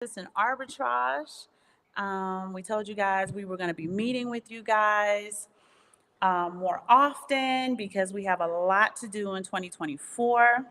and Arbitrage. We told you guys we were going to be meeting with you guys more often because we have a lot to do in 2024.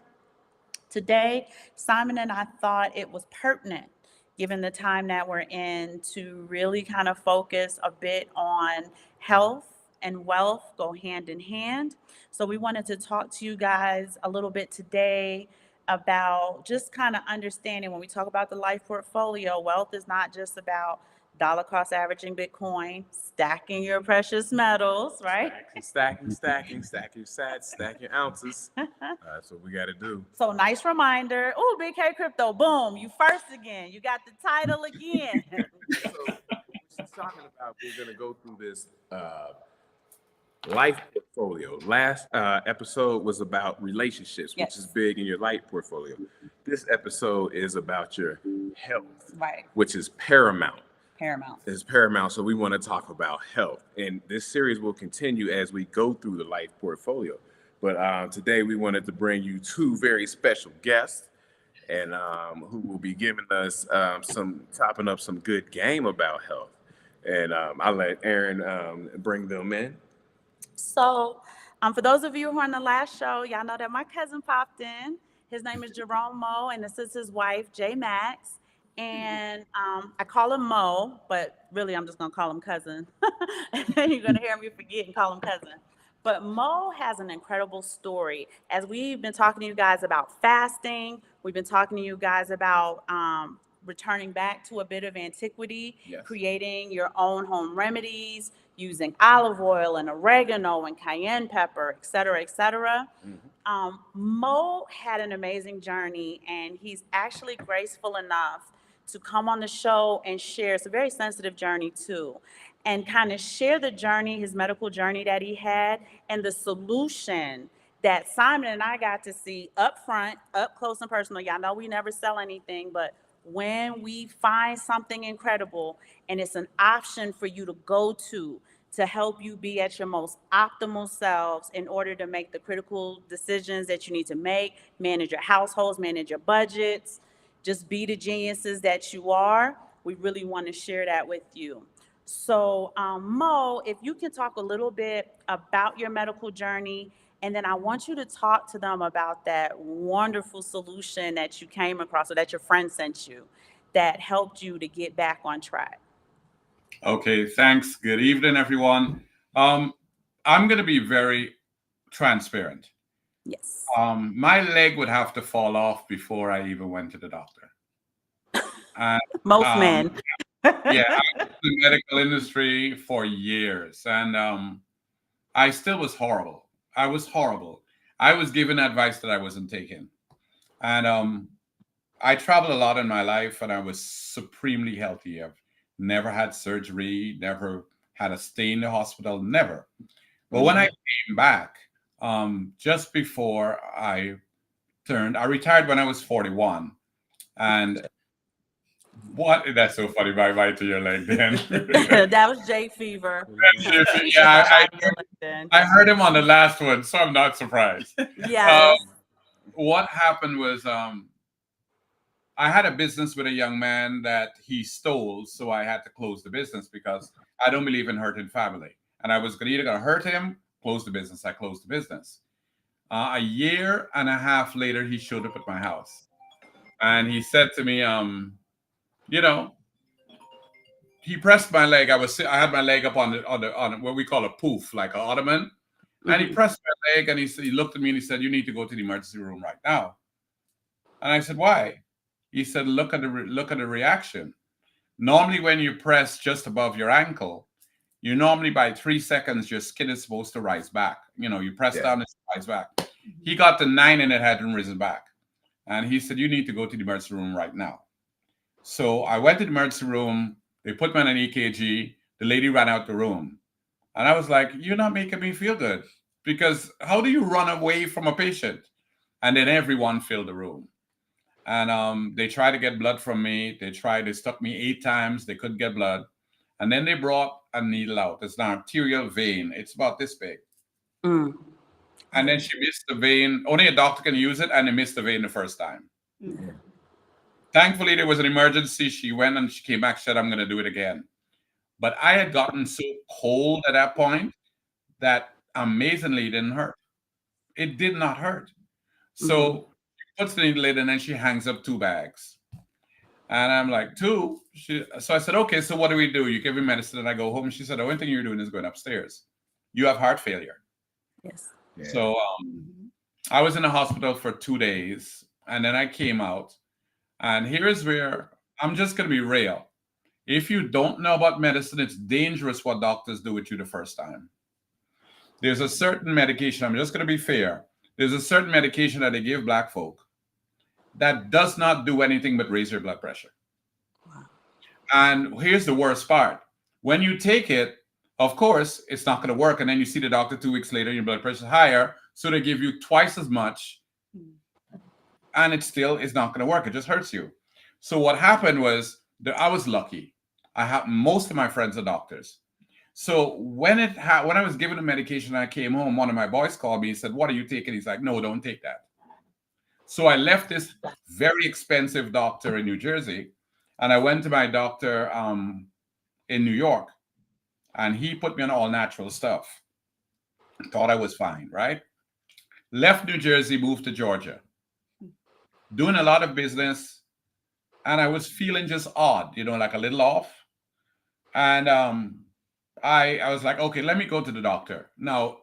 Today, Simon and I thought it was pertinent, given the time that we're in, to really kind of focus a bit on health and wealth go hand in hand. So, we wanted to talk to you guys a little bit today about just kind of understanding when we talk about the life portfolio, wealth is not just about dollar cost averaging Bitcoin, stacking your precious metals, right? Stack your sats, stack your ounces. That's what we got to do. So nice reminder. Oh, Big K Crypto, boom, you first again. You got the title again. So she's talking about we're going to go through this life portfolio. Last episode was about relationships, which is big in your life portfolio. This episode is about your health, Right. which is paramount. Paramount. Is paramount. So we want to talk about health, and this series will continue as we go through the life portfolio. But today we wanted to bring you two very special guests, and who will be giving us some topping up some good game about health. And I'll let Aaron bring them in. So, for those of you who are on the last show, y'all know that my cousin popped in. His name is Jerome Moe, and this is his wife, JMaxx. And I call him Mo, but really I'm just going to call him cousin. And you're going to hear me forget and call him cousin. But Mo has an incredible story. As we've been talking to you guys about fasting, we've been talking to you guys about returning back to a bit of antiquity, creating your own home remedies, using olive oil and oregano and cayenne pepper, et cetera, et cetera. Mo had an amazing journey, and he's actually graceful enough to come on the show and share. It's a very sensitive journey too, and kind of share the journey, his medical journey that he had, and the solution that Simon and I got to see up front, up close and personal. Y'all know we never sell anything, but when we find something incredible and it's an option for you to go to help you be at your most optimal selves in order to make the critical decisions that you need to make, manage your households, manage your budgets, just be the geniuses that you are. We really want to share that with you. So, Mo, if you can talk a little bit about your medical journey, and then I want you to talk to them about that wonderful solution that you came across or that your friend sent you that helped you to get back on track. Okay, thanks. Good evening, everyone. I'm going to be very transparent. Yes. My leg would have to fall off before I even went to the doctor. And, Most men. Yeah, I was in the medical industry for years, and I still was horrible. I was horrible. I was given advice that I wasn't taking. And I traveled a lot in my life, and I was supremely healthy. I've never had surgery, never had a stay in the hospital, never. But when I came back, just before I retired when I was 41. And that's so funny, bye to your leg then. That was Jay Fever. Yeah, I heard him on the last one, so I'm not surprised. Yes. What happened was I had a business with a young man that he stole, so I had to close the business because I don't believe in hurting family. And I was either going to hurt him, close the business. I closed the business. A year and a half later, he showed up at my house. And he said to me, he pressed my leg. I had my leg up on what we call a poof, like an ottoman. And he pressed my leg, and he looked at me and he said, "You need to go to the emergency room right now." And I said, "Why?" He said, look at the reaction. Normally, when you press just above your ankle, you normally by 3 seconds your skin is supposed to rise back. You press down, it rise back. He got to 9 and it hadn't risen back. And he said, "You need to go to the emergency room right now." So I went to the emergency room. They put me on an EKG. The lady ran out the room. And I was like, "You're not making me feel good. Because how do you run away from a patient?" And then everyone filled the room. And they tried to get blood from me. They stuck me 8 times. They couldn't get blood. And then they brought a needle out. It's an arterial vein. It's about this big. And then she missed the vein. Only a doctor can use it, and they missed the vein the first time. Thankfully, there was an emergency. She went and she came back, said, I'm going to do it again. But I had gotten so cold at that point that amazingly it didn't hurt. It did not hurt. So she puts the needle in and then she hangs up 2 bags. And I'm like, 2? So I said, okay, so what do we do? You give me medicine and I go home. She said, the only thing you're doing is going upstairs. You have heart failure. Yes. Yeah. So I was in the hospital for 2 days and then I came out. And here's where I'm just going to be real. If you don't know about medicine, it's dangerous what doctors do with you the first time. There's a certain medication, I'm just going to be fair. There's a certain medication that they give Black folk that does not do anything but raise your blood pressure. Wow. And here's the worst part. When you take it, of course, it's not going to work. And then you see the doctor 2 weeks later, your blood pressure is higher. So they give you twice as much. And it still is not going to work. It just hurts you. So what happened was that I was lucky. I have most of my friends are doctors. So when I was given the medication, I came home. One of my boys called me and said, "What are you taking?" He's like, "No, don't take that." So I left this very expensive doctor in New Jersey, and I went to my doctor in New York, and he put me on all natural stuff. Thought I was fine, right? Left New Jersey, moved to Georgia, doing a lot of business, and I was feeling just odd, like a little off. And I was like, okay, let me go to the doctor. Now,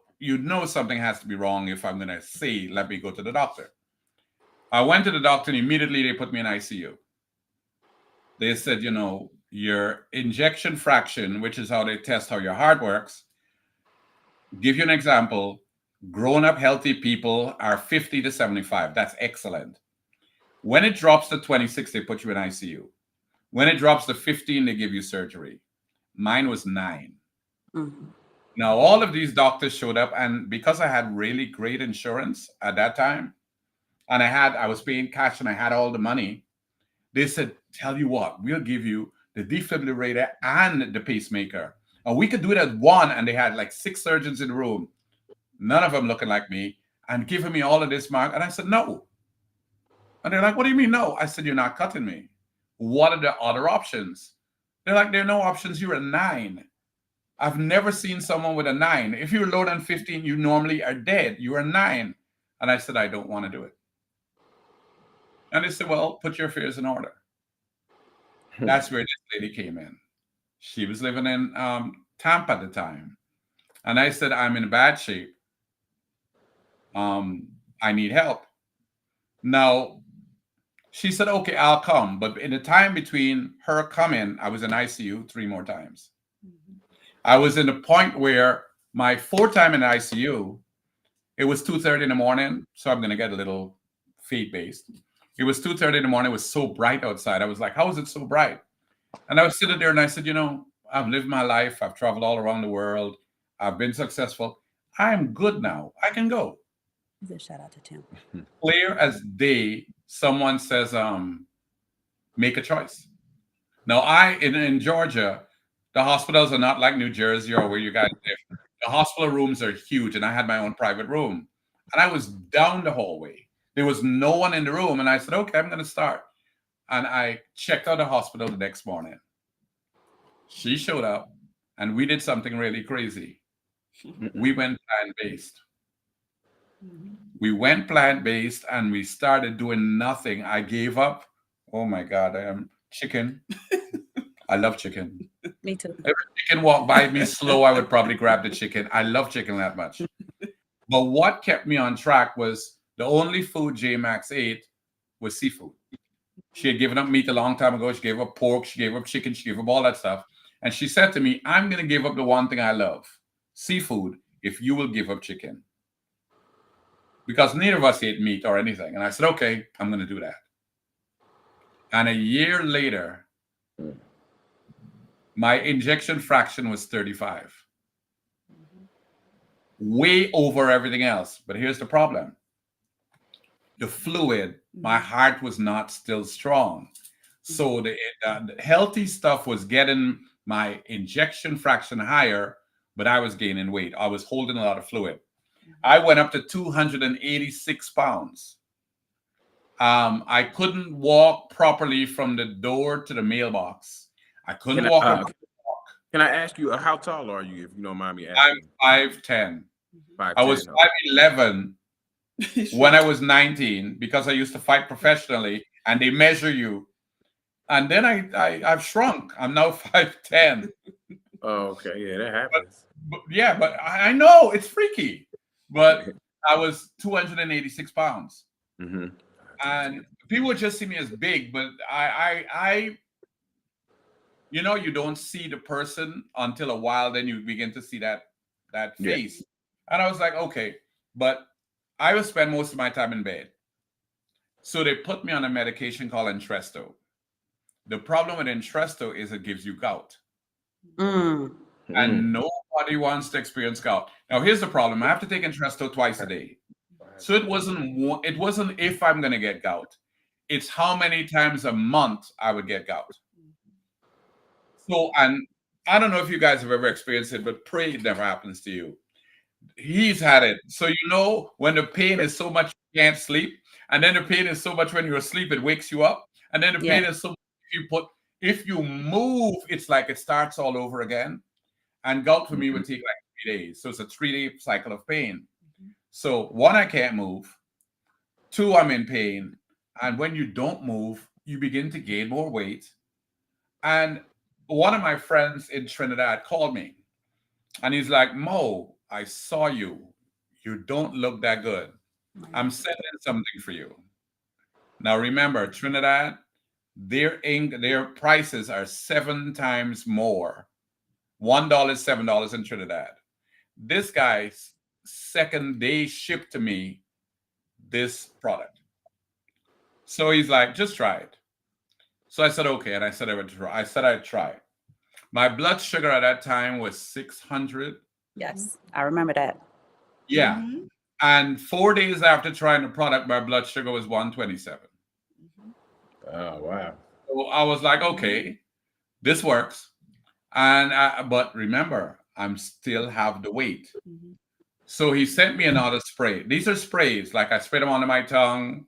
something has to be wrong if I'm going to say, let me go to the doctor. I went to the doctor and immediately they put me in ICU. They said, your injection fraction, which is how they test how your heart works. Give you an example. Grown-up healthy people are 50 to 75. That's excellent. When it drops to 26, they put you in ICU. When it drops to 15, they give you surgery. Mine was 9. Mm-hmm. Now, all of these doctors showed up, and because I had really great insurance at that time, and I was paying cash and I had all the money, they said, tell you what, we'll give you the defibrillator and the pacemaker. And we could do it at one, and they had like 6 surgeons in the room, none of them looking like me, and giving me all of this, Mark. And I said, no. And they're like, what do you mean, no? I said, you're not cutting me. What are the other options? They're like, there are no options. You're a 9. I've never seen someone with a 9. If you're lower than 15, you normally are dead. You're a 9. And I said, I don't want to do it. And they said, well, put your affairs in order. That's where this lady came in. She was living in Tampa at the time. And I said, I'm in bad shape. I need help. Now, she said, okay, I'll come. But in the time between her coming, I was in ICU 3 more times. I was in the point where my 4th time in ICU, it was 2:30 in the morning. So I'm going to get a little faith-based. It was 2:30 in the morning. It was so bright outside. I was like, how is it so bright? And I was sitting there and I said, I've lived my life. I've traveled all around the world. I've been successful. I'm good now. I can go. Shout out to Tim. Clear as day, someone says, make a choice. Now, in Georgia, the hospitals are not like New Jersey or where you guys live. The hospital rooms are huge, and I had my own private room. And I was down the hallway. There was no one in the room, and I said, okay, I'm going to start. And I checked out the hospital the next morning. She showed up, and we did something really crazy. We went plant-based. We went plant-based, and we started doing nothing. I gave up. Oh, my God, I am chicken. I love chicken. Me too. If a chicken walked by me slow, I would probably grab the chicken. I love chicken that much. But what kept me on track was the only food JMaxx ate was seafood. She had given up meat a long time ago. She gave up pork. She gave up chicken. She gave up all that stuff. And she said to me, I'm going to give up the one thing I love, seafood, if you will give up chicken. Because neither of us ate meat or anything. And I said, okay, I'm going to do that. And a year later, my injection fraction was 35. Way over everything else. But here's the problem. The fluid, my heart was not still strong. So the healthy stuff was getting my injection fraction higher, but I was gaining weight. I was holding a lot of fluid. I went up to 286 pounds. I couldn't walk properly from the door to the mailbox. I couldn't Can walk I, up. can I ask you, how tall are you, if you don't mind me I'm asking? 5'10". I 5'10". was 5'11" when I was 19 because I used to fight professionally, and they measure you. And then I've shrunk. I'm now 5'10". Oh, okay. Yeah, that happens. But I know it's freaky. But I was 286 pounds. Mm-hmm. And people would just see me as big, but I you don't see the person until a while, then you begin to see that Yeah. face. And I was like, okay, but I would spend most of my time in bed. So they put me on a medication called Entresto. The problem with Entresto is it gives you gout. Mm. And nobody wants to experience gout. Now here's the problem. I have to take Entresto twice a day. So it wasn't if I'm going to get gout. It's how many times a month I would get gout. So, and I don't know if you guys have ever experienced it, but pray it never happens to you. He's had it. So when the pain is so much you can't sleep, and then the pain is so much when you're asleep it wakes you up, and then the pain is so much if you move, it's like it starts all over again. And gout for me would take like 3 days. So it's a 3-day cycle of pain. So 1, I can't move. 2, I'm in pain. And when you don't move, you begin to gain more weight. And one of my friends in Trinidad called me, and he's like, "Mo, I saw you. You don't look that good. I'm sending something for you." Now remember, Trinidad, their prices are 7 times more. $1 is $7 in Trinidad. This guy's second day shipped to me this product. So he's like, "Just try it." So I said, okay. And I said I'd try. My blood sugar at that time was 600. Yes, I remember that. Yeah. Mm-hmm. And 4 days after trying the product, my blood sugar was 127. Oh, wow. So I was like, okay, this works. But remember, I'm still have the weight. So he sent me another spray. These are sprays. Like I sprayed them onto my tongue,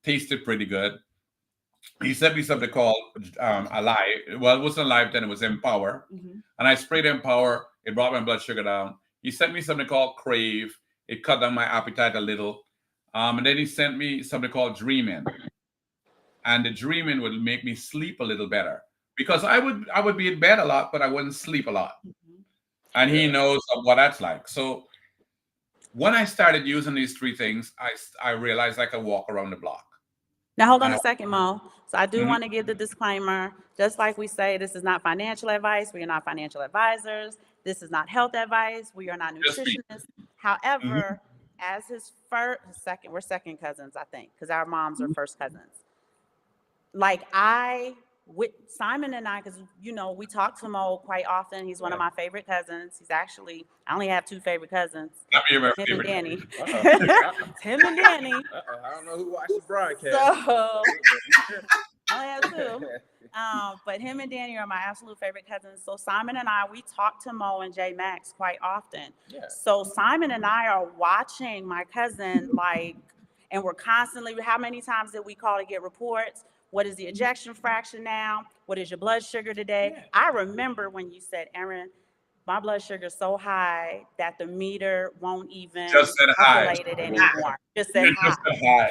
tasted pretty good. He sent me something called Alive. Well, it wasn't Alive then, it was Empower. And I sprayed Empower. It brought my blood sugar down. He sent me something called Crave. It cut down my appetite a little. And then he sent me something called Dreamin'. And the Dreamin' would make me sleep a little better. Because I would be in bed a lot, but I wouldn't sleep a lot. And he knows what that's like. So when I started using these 3 things, I realized I could walk around the block. Now, hold on a second, Mo. So I do want to give the disclaimer, just like we say, this is not financial advice. We are not financial advisors. This is not health advice. We are not nutritionists. However, as we're second cousins, I think, because our moms are first cousins. Like with Simon and I, because, we talk to Mo quite often. He's one of my favorite cousins. I only have 2 favorite cousins. Him and Danny. Him and Danny. I don't know who watches broadcast. So, I have 2. But him and Danny are my absolute favorite cousins. So Simon and I, we talk to Mo and JMaxx quite often. Yeah. So Simon and I are watching my cousin, and we're constantly, how many times did we call to get reports? What is the ejection fraction now? What is your blood sugar today? Yeah. I remember when you said, Aaron, my blood sugar is so high that the meter won't even calculate it anymore. Just said high.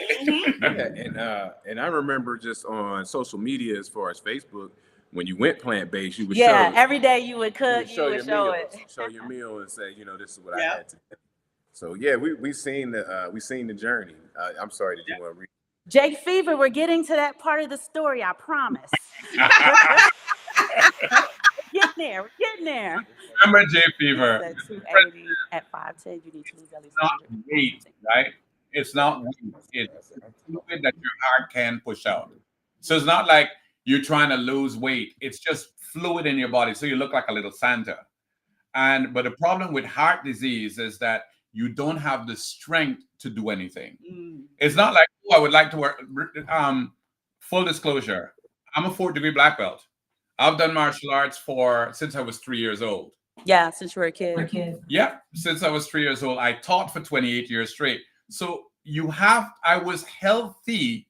Yeah, and I remember just on social media, as far as Facebook, when you went plant-based, you would show. Yeah, every day you would cook, you would show it. Show your meal and say, this is what I had today. So yeah, we've seen the journey. I'm sorry, did you want to read? Jake Fever, we're getting to that part of the story, I promise. We're getting there. Remember Jay Fever. At 280, at 5'10", you need to lose at least 100. Weight, right? It's not weight. It's fluid that your heart can push out. So it's not like you're trying to lose weight. It's just fluid in your body. So you look like a little Santa. But the problem with heart disease is that you don't have the strength to do anything. It's not like, I would like to work. Full disclosure, I'm a 4th degree black belt. I've done martial arts since I was 3 years old. Yeah, since you were a kid. Yeah, since I was 3 years old. I taught for 28 years straight. So I was healthy,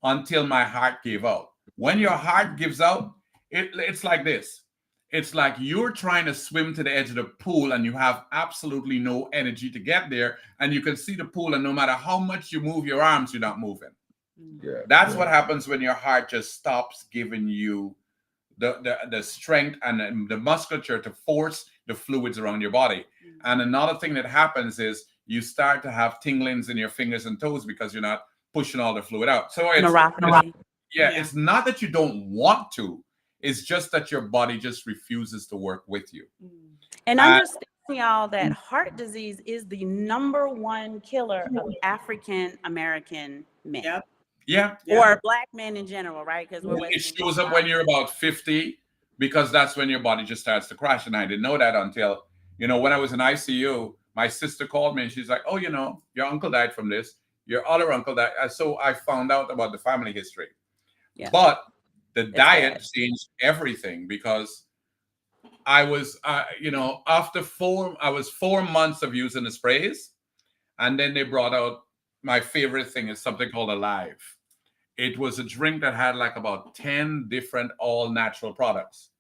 until my heart gave out. When your heart gives out, it's like this. It's like you're trying to swim to the edge of the pool and you have absolutely no energy to get there. And you can see the pool, and no matter how much you move your arms, you're not moving. Yeah. That's what happens when your heart just stops giving you the strength and the musculature to force the fluids around your body. And another thing that happens is you start to have tinglings in your fingers and toes because you're not pushing all the fluid out. So Neuropathy. it's not that you don't want to. It's just that your body just refuses to work with you. And understand, y'all, that heart disease is the #1 killer of African American men. Yep. Yeah. Or Black men in general, right? Because It shows up when you're about 50, because that's when your body just starts to crash. And I didn't know that until, when I was in ICU, my sister called me and she's like, oh, your uncle died from this. Your other uncle died. So I found out about the family history. Yeah. But the diet changed everything, because I was, after I was 4 months of using the sprays. And then they brought out my favorite thing is something called Alive. It was a drink that had like about 10 different all natural products.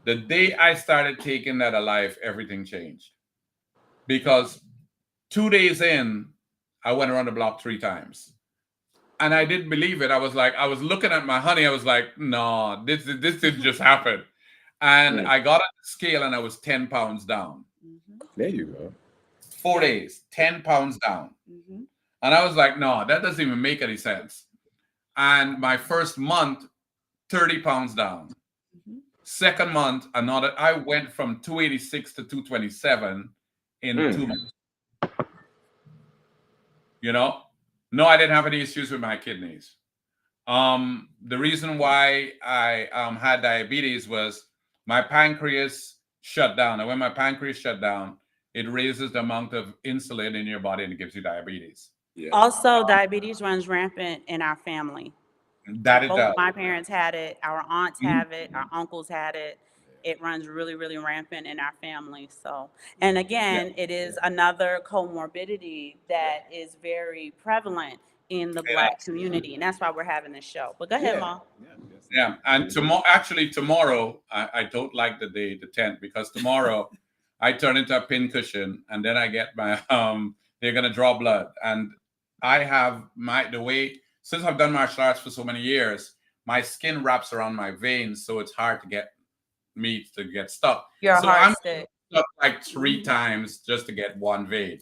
The day I started taking that Alive, everything changed. Because 2 days in, I went around the block 3 times. And I didn't believe it. I was looking at my honey. I was like, no, this didn't just happen. And I got on the scale and I was 10 pounds down. There you go. 4 days, 10 pounds down. And I was like, no, that doesn't even make any sense. And my first month, 30 pounds down. Second month, I went from 286 to 227 in 2 months. No, I didn't have any issues with my kidneys. The reason why I had diabetes was my pancreas shut down. And when my pancreas shut down, it raises the amount of insulin in your body and it gives you diabetes. Yeah. Also, diabetes runs rampant in our family. That it Both does. my parents had it. Our aunts have it. Our uncles had it. It runs really, really rampant in our family. So, and again, it is another comorbidity that is very prevalent in the Black community, and that's why we're having this show. But go ahead, Mom. Yeah, and tomorrow, I don't like the day, the 10th, because tomorrow I turn into a pincushion, and then I get my they're gonna draw blood, and I have the way, since I've done martial arts for so many years, my skin wraps around my veins, so it's hard to get meat to get stuck. You're so a hard I'm stick. stuck like 3 times just to get one vein.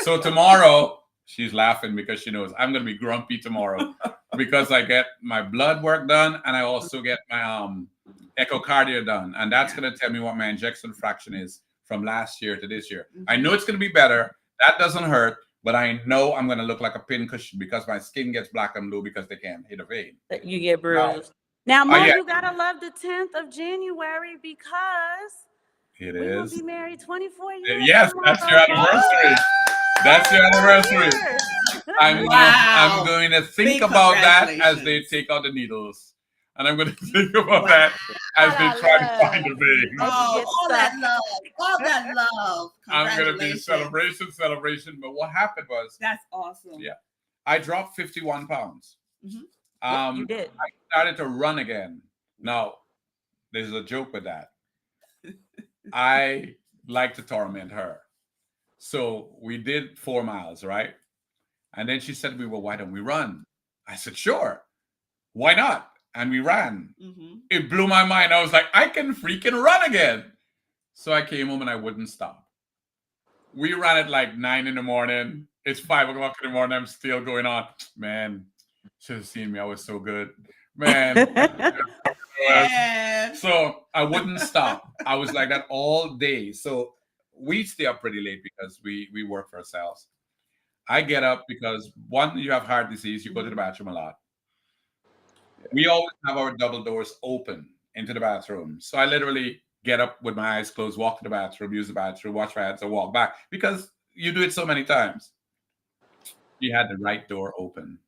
So tomorrow, she's laughing because she knows I'm gonna be grumpy tomorrow because I get my blood work done and I also get my echocardiogram done, and that's gonna tell me what my injection fraction is from last year to this year. I know it's gonna be better. That doesn't hurt, but I know I'm gonna look like a pincushion because my skin gets black and blue because they can't hit a vein. You get bruised. Now, Mom, yeah. you gotta love the 10th of January because It we're gonna is. be married 24 years. Yes, that's your anniversary. That's your anniversary. I'm going to think about that as they take out the needles. And I'm going to think about that as they try to find a vein. Oh, all that love. All that love. I'm going to be celebration. But what happened was, that's awesome. Yeah. I dropped 51 pounds. You did. I started to run again. Now, there's a joke with that. I like to torment her. So we did 4 miles, right? And then she said to me, well, why don't we run? I said, sure. Why not? And we ran. It blew my mind. I was like, I can freaking run again. So I came home and I wouldn't stop. We ran at like 9 in the morning. It's 5 o'clock in the morning. I'm still going on. Man, should have seen me. I was so good. Man. So I wouldn't stop. I was like that all day. So we stay up pretty late because we work for ourselves. I get up because, one, you have heart disease. You go to the bathroom a lot. We always have our double doors open into the bathroom. So I literally get up with my eyes closed, walk to the bathroom, use the bathroom, wash my hands, and walk back because you do it so many times. He had the right door open.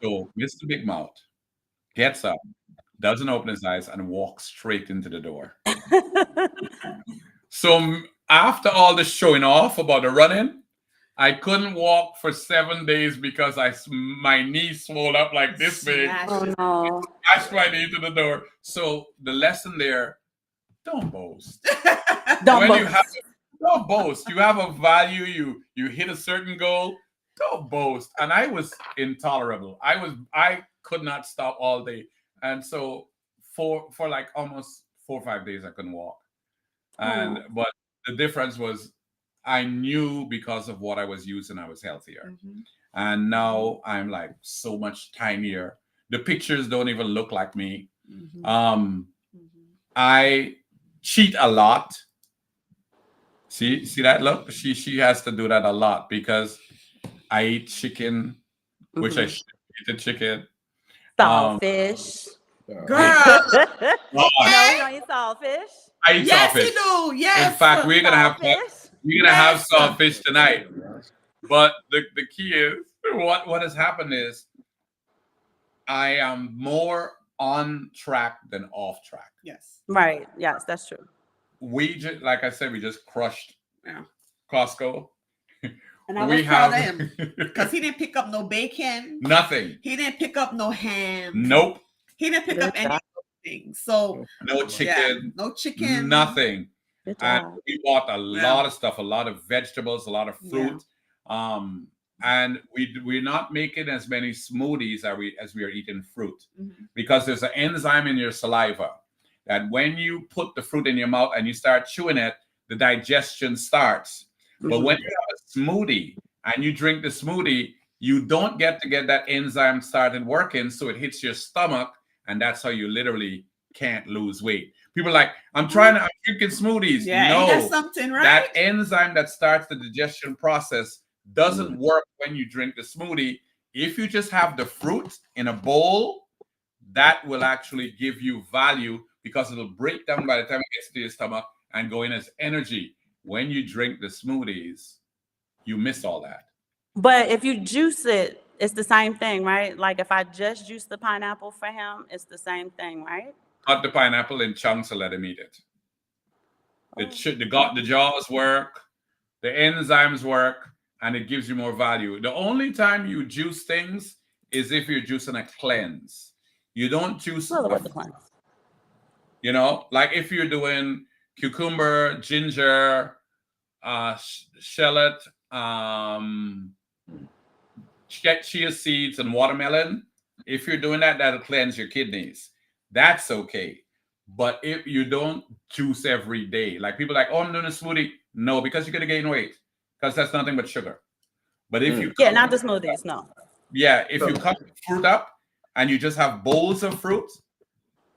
So Mr. Big Mouth gets up, doesn't open his eyes, and walks straight into the door. So after all the showing off about the running, I couldn't walk for 7 days because my knee swelled up like this big. Oh no. Smashed my knee to the door. So the lesson there: don't boast. Don't When you boast. have don't boast. You have a value. You hit a certain goal. Don't boast. And I was intolerable. I could not stop all day. And so for like almost 4 or 5 days I couldn't walk. And but the difference was I knew because of what I was using, I was healthier. And now I'm like so much tinier. The pictures don't even look like me. I cheat a lot. See that look? She has to do that a lot because I eat chicken, which I should eat the chicken. Saltfish. Girl. No, we don't eat saltfish. I eat Yes, saltfish. you do. Yes. In fact, we're gonna have Yes. saltfish tonight. But the key is what has happened is I am more on track than off track. Yes. Right. Yes, that's true. We just, like I said, we just crushed Yeah. Costco. And I We was proud of have him because he didn't pick up no bacon. nothing. He didn't pick up no ham. Nope. He didn't pick up Good job. anything. So No chicken. no chicken. Nothing. Good And job. we bought a lot of stuff, a lot of vegetables, a lot of fruit. And we're not making as many smoothies as we are eating fruit because there's an enzyme in your saliva that when you put the fruit in your mouth and you start chewing it, the digestion starts. But when you have a smoothie and you drink the smoothie, you don't get that enzyme started working, so it hits your stomach, and that's how you literally can't lose weight. People are like, I'm drinking smoothies. Yeah, no, that's something, right? that enzyme that starts the digestion process doesn't work when you drink the smoothie. If you just have the fruit in a bowl, that will actually give you value because it'll break down by the time it gets to your stomach and go in as energy. When you drink the smoothies, you miss all that. But if you juice it, it's the same thing, right? Like if I just juice the pineapple for him, it's the same thing, right? Cut the pineapple in chunks and let him eat it. The jaws work, the enzymes work, and it gives you more value. The only time you juice things is if you're juicing a cleanse. You don't juice The cleanse. You know, like if you're doing cucumber, ginger, shallot, chia seeds, and watermelon. If you're doing that, that'll cleanse your kidneys. That's okay. But if you don't juice every day, like people are like, oh, I'm doing a smoothie. No, because you're gonna gain weight because that's nothing but sugar. But if you not the smoothies, no. Yeah, if you cut fruit up and you just have bowls of fruit,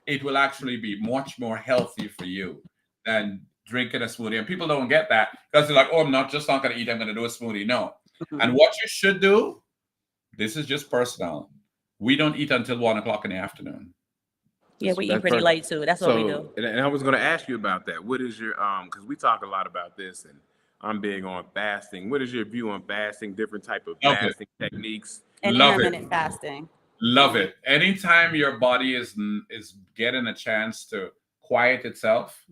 it will actually be much more healthy for you than drinking a smoothie. And people don't get that because they're like, oh, I'm not going to eat. I'm going to do a smoothie. No. And what you should do, this is just personal. We don't eat until 1 o'clock in the afternoon. Yeah, we eat pretty late too. That's what we do. And I was going to ask you about that. What is your, because we talk a lot about this and I'm big on fasting. What is your view on fasting, different type of fasting techniques? And intermittent fasting. Love it. Anytime your body is getting a chance to quiet itself,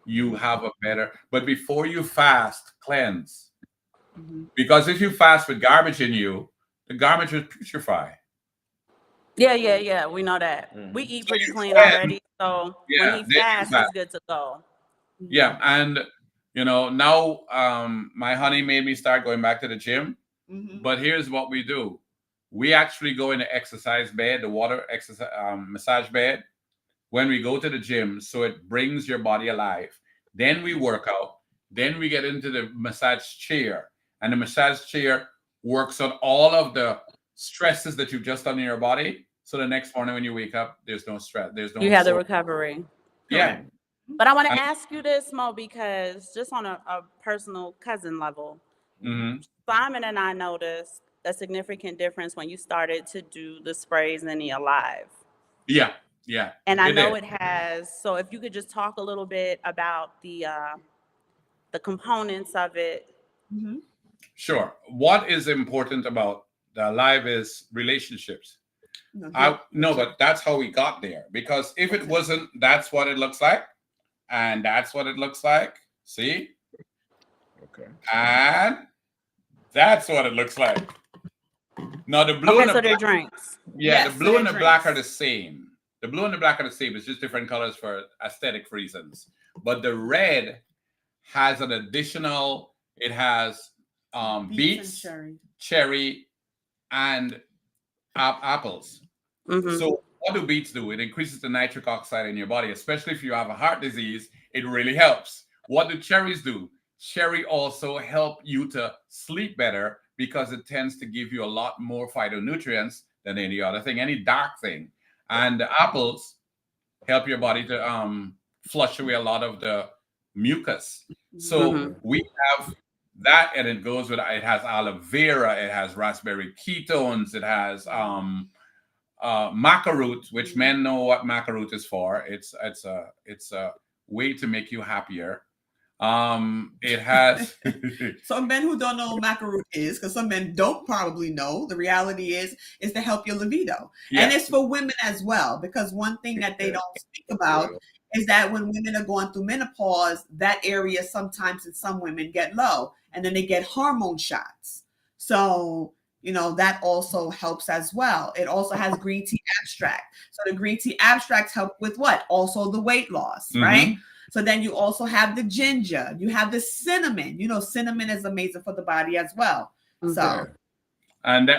you have a better. But before you fast, cleanse. Because if you fast with garbage in you, the garbage will putrefy. Yeah. We know that. We eat pretty clean already. So when he fasts, it's good to go. Yeah. And, you know, now my honey made me start going back to the gym. But here's what we do. We actually go in the exercise bed, the water exercise massage bed, when we go to the gym, so it brings your body alive. Then we work out. Then we get into the massage chair, and the massage chair works on all of the stresses that you've just done in your body. So the next morning when you wake up, there's no stress. There's no. You have the recovery. Yeah. But I want to ask you this, Mo, because just on a personal cousin level, Simon and I noticed a significant difference when you started to do the sprays in the Alive. Yeah. And I know it has. So if you could just talk a little bit about the components of it. Sure. What is important about the Alive is relationships. But that's how we got there. Because if it wasn't, that's what it looks like. And that's what it looks like. See? Okay. And That's what it looks like. Now the blue Okay, and the so they're black, drinks. yeah, Yes, the blue and the they're black are the drinks. same. The blue and the black are the same. It's just different colors for aesthetic reasons. But the red has an additional. It has beets, cherry. cherry, and apples. Mm-hmm. So what do beets do? It increases the nitric oxide in your body, especially if you have a heart disease. It really helps. What do cherries do? Cherry also help you to sleep better because it tends to give you a lot more phytonutrients than any other thing, any dark thing. And the apples help your body to flush away a lot of the mucus. So Mm-hmm. we have that, and it goes with it has aloe vera, it has raspberry ketones, it has maca root, which men know what maca root is for. It's a way to make you happier. It has Some men who don't know what macaroon is, because some men don't probably know, the reality is to help your libido. And yes. it's for women as well, because one thing that they don't speak about is that when women are going through menopause, that area sometimes in some women get low, and then they get hormone shots. So, that also helps as well. It also has green tea abstract. So the green tea abstracts help with what? Also the weight loss, right? So then you also have the ginger, you have the cinnamon. Cinnamon is amazing for the body as well. Mm-hmm. So, and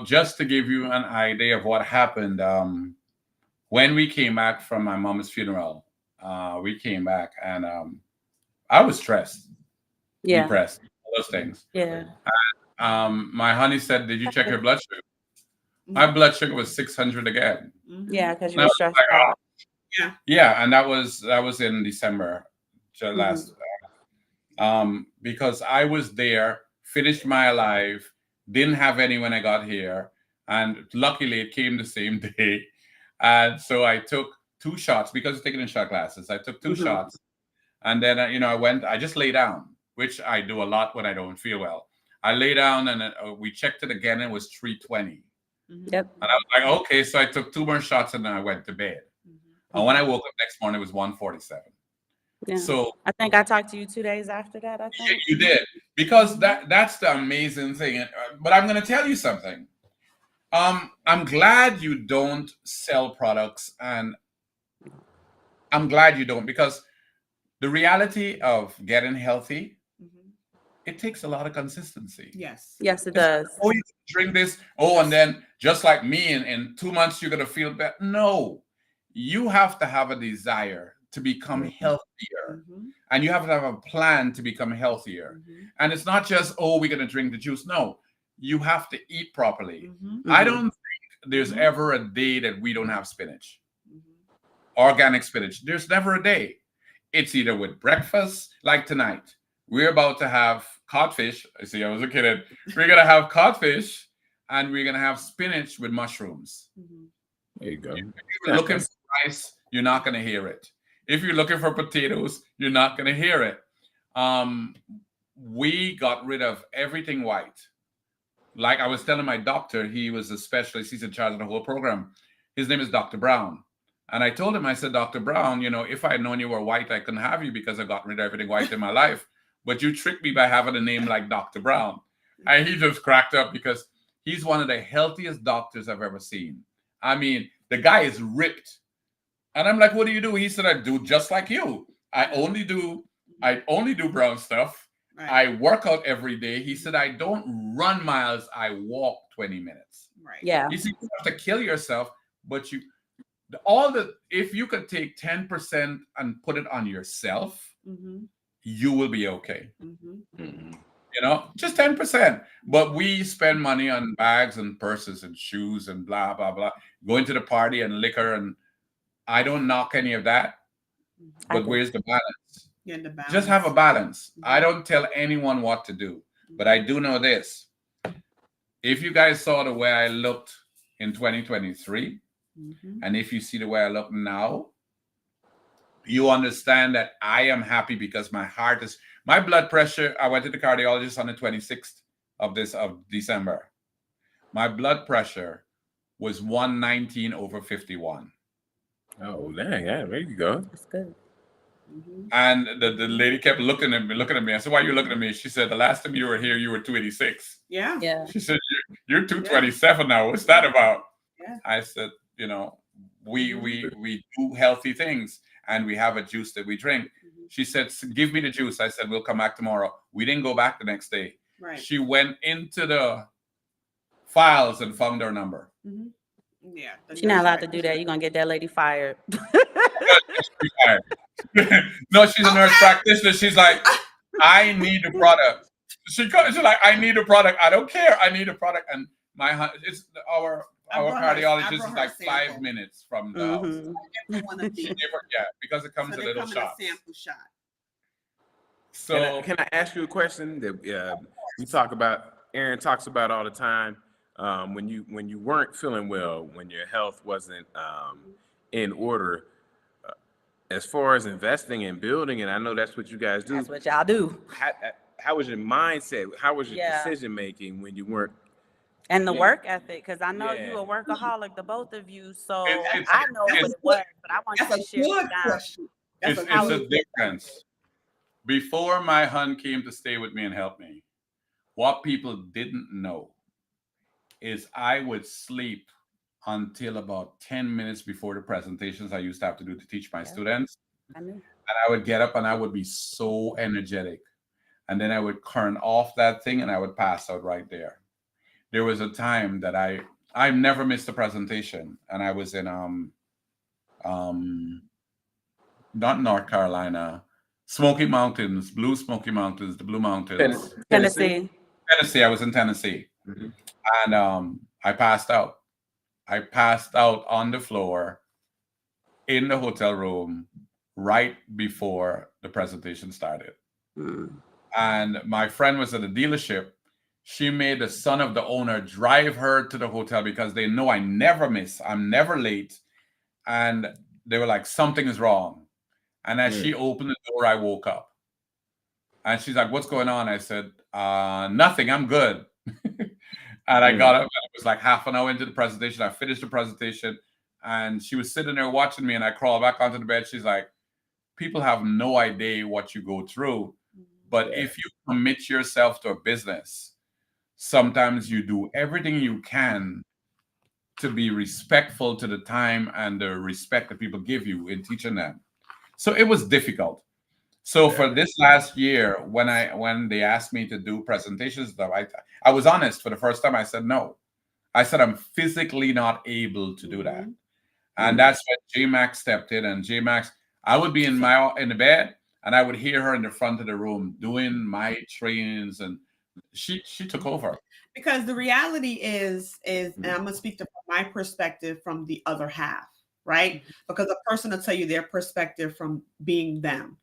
just to give you an idea of what happened, when we came back from my mom's funeral, we came back and I was stressed, Yeah. depressed, all those things. Yeah. My honey said, "Did you check your blood sugar?" My blood sugar was 600 again. Yeah, because you And I were was stressed like, out. yeah, and that was in December, last, because I was there, finished my Alive, didn't have any when I got here, and luckily it came the same day, and so I took 2 shots because it's taken in shot glasses. I took 2 shots, and then I just lay down, which I do a lot when I don't feel well. I lay down and we checked it again, and it was 320. Yep. And I was like, okay, so I took 2 more shots and then I went to bed. And when I woke up next morning, it was 147. Yeah. So I think I talked to you 2 days after that, I think. you did, because that's the amazing thing. But I'm going to tell you something. I'm glad you don't sell products, and I'm glad you don't, because the reality of getting healthy, it takes a lot of consistency. yes. Yes, it does. Oh, you drink this. Oh, and then just like me, in 2 months, you're going to feel better. No, you have to have a desire to become healthier. And you have to have a plan to become healthier. And it's not just, oh, we're going to drink the juice. No, you have to eat properly. I don't think there's ever a day that we don't have spinach, organic spinach. There's never a day. It's either with breakfast, like tonight. We're about to have codfish. I see, I was a kid. We're going to have codfish, and we're going to have spinach with mushrooms. There you go. If you're looking for rice, you're not going to hear it. If you're looking for potatoes, you're not going to hear it. We got rid of everything white. Like I was telling my doctor, he was a specialist. He's in charge of the whole program. His name is Dr. Brown. And I told him, I said, Dr. Brown, if I had known you were white, I couldn't have you because I got rid of everything white in my life. But you tricked me by having a name like Dr. Brown. And he just cracked up because he's one of the healthiest doctors I've ever seen. I mean, the guy is ripped. And I'm like, what do you do? He said, I do just like you. I only do brown stuff. Right. I work out every day. He said, I don't run miles. I walk 20 minutes. Right. Yeah. You see, you have to kill yourself, but if you could take 10% and put it on yourself, you will be okay. Just 10%. But we spend money on bags and purses and shoes and blah, blah, blah. Going to the party and liquor, and I don't knock any of that. But where's the balance? Yeah, the balance. Just have a balance. I don't tell anyone what to do, but I do know this. If you guys saw the way I looked in 2023, and if you see the way I look now, you understand that I am happy because my blood pressure, I went to the cardiologist on the 26th of December. My blood pressure was 119/51. Oh, dang. Yeah, there you go. That's good. And the lady kept looking at me. I said, "Why are you looking at me?" She said, "The last time you were here, you were 286." Yeah. Yeah. She said, "You're 227 now. What's that about?" Yeah. I said, we do healthy things, and we have a juice that we drink. She said, "Give me the juice." I said, "We'll come back tomorrow." We didn't go back the next day. Right. She went into the files and found our number. Yeah. She's not allowed to do that. You're going to get that lady fired. No, she's a nurse practitioner. She's like, "I need a product." She's like, "I need a product. I don't care. I need a product." And it's our cardiologist is like 5 minutes from the house. Because it comes in a little shot. Sample shot. So can I ask you a question that Aaron talks about all the time? When you weren't feeling well, when your health wasn't in order, as far as investing and building, and I know that's what you guys do. That's what y'all do. How was your mindset? How was your decision making when you weren't? And the work ethic, because I know you a workaholic, the both of you. So It's I know what it was, but I want you to share it down. It's a difference. Before my hun came to stay with me and help me, what people didn't know is I would sleep until about 10 minutes before the presentations I used to have to do to teach my students. And I would get up and I would be so energetic. And then I would turn off that thing and I would pass out right there. There was a time that I've never missed a presentation, and I was in not North Carolina, Smoky Mountains, Blue Smoky Mountains, the Blue Mountains. Tennessee. I was in Tennessee. And I passed out. I passed out on the floor in the hotel room right before the presentation started. And my friend was at the dealership. She made the son of the owner drive her to the hotel because they know I never miss. I'm never late. And they were like, "Something is wrong." And as she opened the door, I woke up. And she's like, "What's going on?" I said, "Nothing. I'm good." And I got up, and it was like half an hour into the presentation. I finished the presentation, and she was sitting there watching me, and I crawled back onto the bed. She's like, "People have no idea what you go through. But if you commit yourself to a business, sometimes you do everything you can to be respectful to the time and the respect that people give you in teaching them." So it was difficult. So for this last year, when they asked me to do presentations, though, I was honest. For the first time, I said no. I said I'm physically not able to do that. And that's when JMaxx stepped in. And JMaxx, I would be in the bed, and I would hear her in the front of the room doing my trainings, and she took over. Because the reality is, and I'm gonna speak to my perspective from the other half, right? Because a person will tell you their perspective from being them.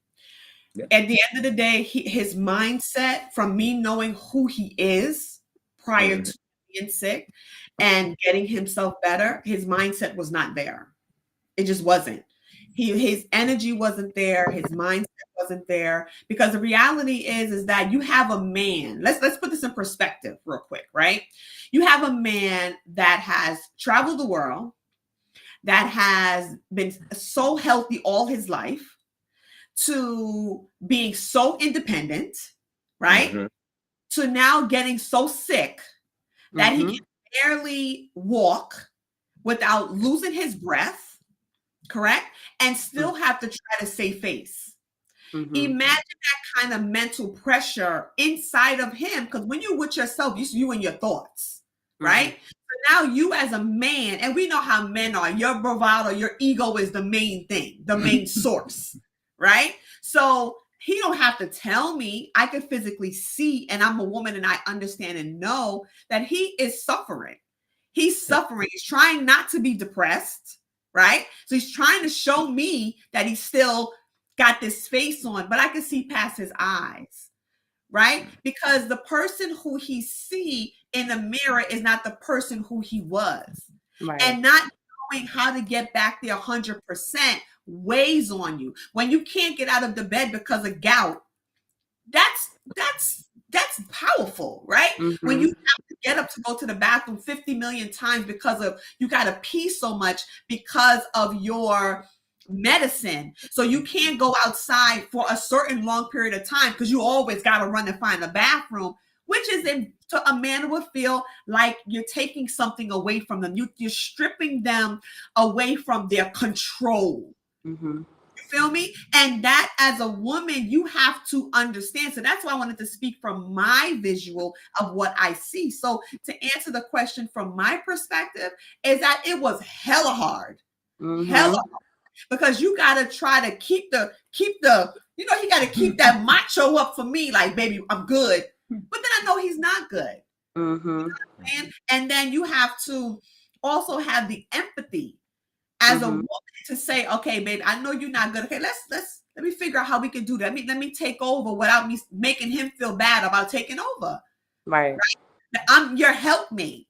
At the end of the day, his mindset, from me knowing who he is prior to being sick and getting himself better, his mindset was not there. It just wasn't. His energy wasn't there. His mindset wasn't there, because the reality is that you have a man. Let's put this in perspective real quick, right? You have a man that has traveled the world, that has been so healthy all his life, to being so independent, right? To now getting so sick that he can barely walk without losing his breath, correct? And still have to try to save face. Imagine that kind of mental pressure inside of him, because when you're with yourself, you and your thoughts, right? So now you as a man, and we know how men are, your bravado, your ego is the main thing, the main source, right? So he don't have to tell me. I can physically see, and I'm a woman and I understand and know that he is suffering. He's suffering. He's trying not to be depressed, right? So he's trying to show me that he's still got this face on, but I can see past his eyes, right? Because the person who he see in the mirror is not the person who he was. And not knowing how to get back there 100% weighs on you. When you can't get out of the bed because of gout, that's powerful, right? When you have to get up to go to the bathroom 50 million times because of you got to pee so much because of your medicine. So you can't go outside for a certain long period of time because you always got to run and find a bathroom, which is to a man would feel like you're taking something away from them. You're stripping them away from their control. Mm-hmm. You feel me? And that as a woman, you have to understand. So that's why I wanted to speak from my visual of what I see. So to answer the question from my perspective is that it was hella hard. Mm-hmm. Hella hard. Because you got to try to keep the, you got to keep that macho up for me. Like, baby, I'm good. But then I know he's not good. Mm-hmm. You know what I'm saying? And then you have to also have the empathy as a woman to say, okay, baby, I know you're not good. Okay, let me figure out how we can do that. Let me take over without me making him feel bad about taking over. Right? I'm your helpmate.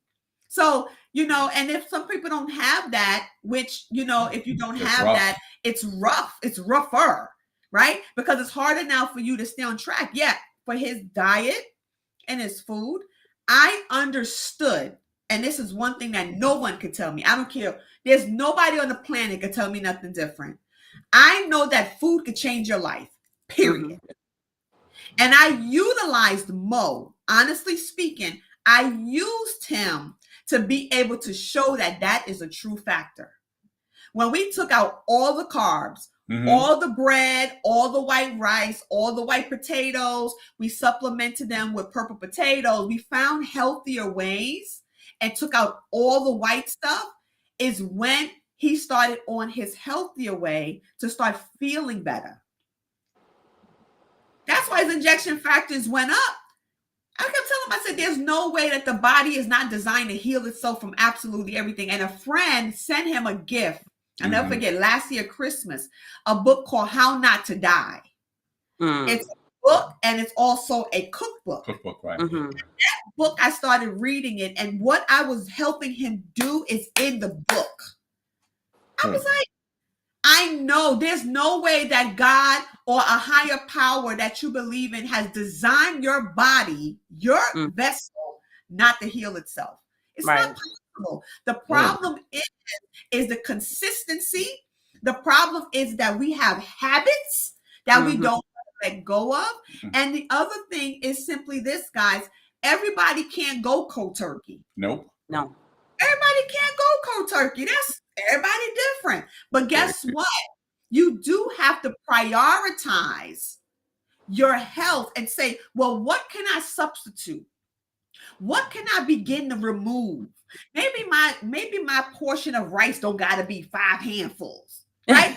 So, and if some people don't have that, which, if you don't have that, it's rough. It's rougher, right? Because it's harder now for you to stay on track. Yeah, for his diet and his food, I understood. And this is one thing that no one could tell me. I don't care. There's nobody on the planet could tell me nothing different. I know that food could change your life, period. And I utilized Mo, honestly speaking, I used him to be able to show that that is a true factor. When we took out all the carbs, all the bread, all the white rice, all the white potatoes, we supplemented them with purple potatoes. We found healthier ways and took out all the white stuff is when he started on his healthier way to start feeling better. That's why his injection factors went up. I kept telling him, I said, there's no way that the body is not designed to heal itself from absolutely everything. And a friend sent him a gift. I'll never forget, last year, Christmas, a book called How Not to Die. It's a book and it's also a cookbook. Cookbook, right? That book, I started reading it, and what I was helping him do is in the book. I was like, I know there's no way that God or a higher power that you believe in has designed your body, your vessel, not to heal itself. It's not possible. The problem is the consistency. The problem is that we have habits that we don't let go of. And the other thing is simply this, guys. Everybody can't go cold turkey. Nope. No. Everybody can't go cold turkey. That's everybody different. But guess what? You do have to prioritize your health and say, well, what can I substitute? What can I begin to remove? Maybe my portion of rice don't gotta be 5 handfuls, right?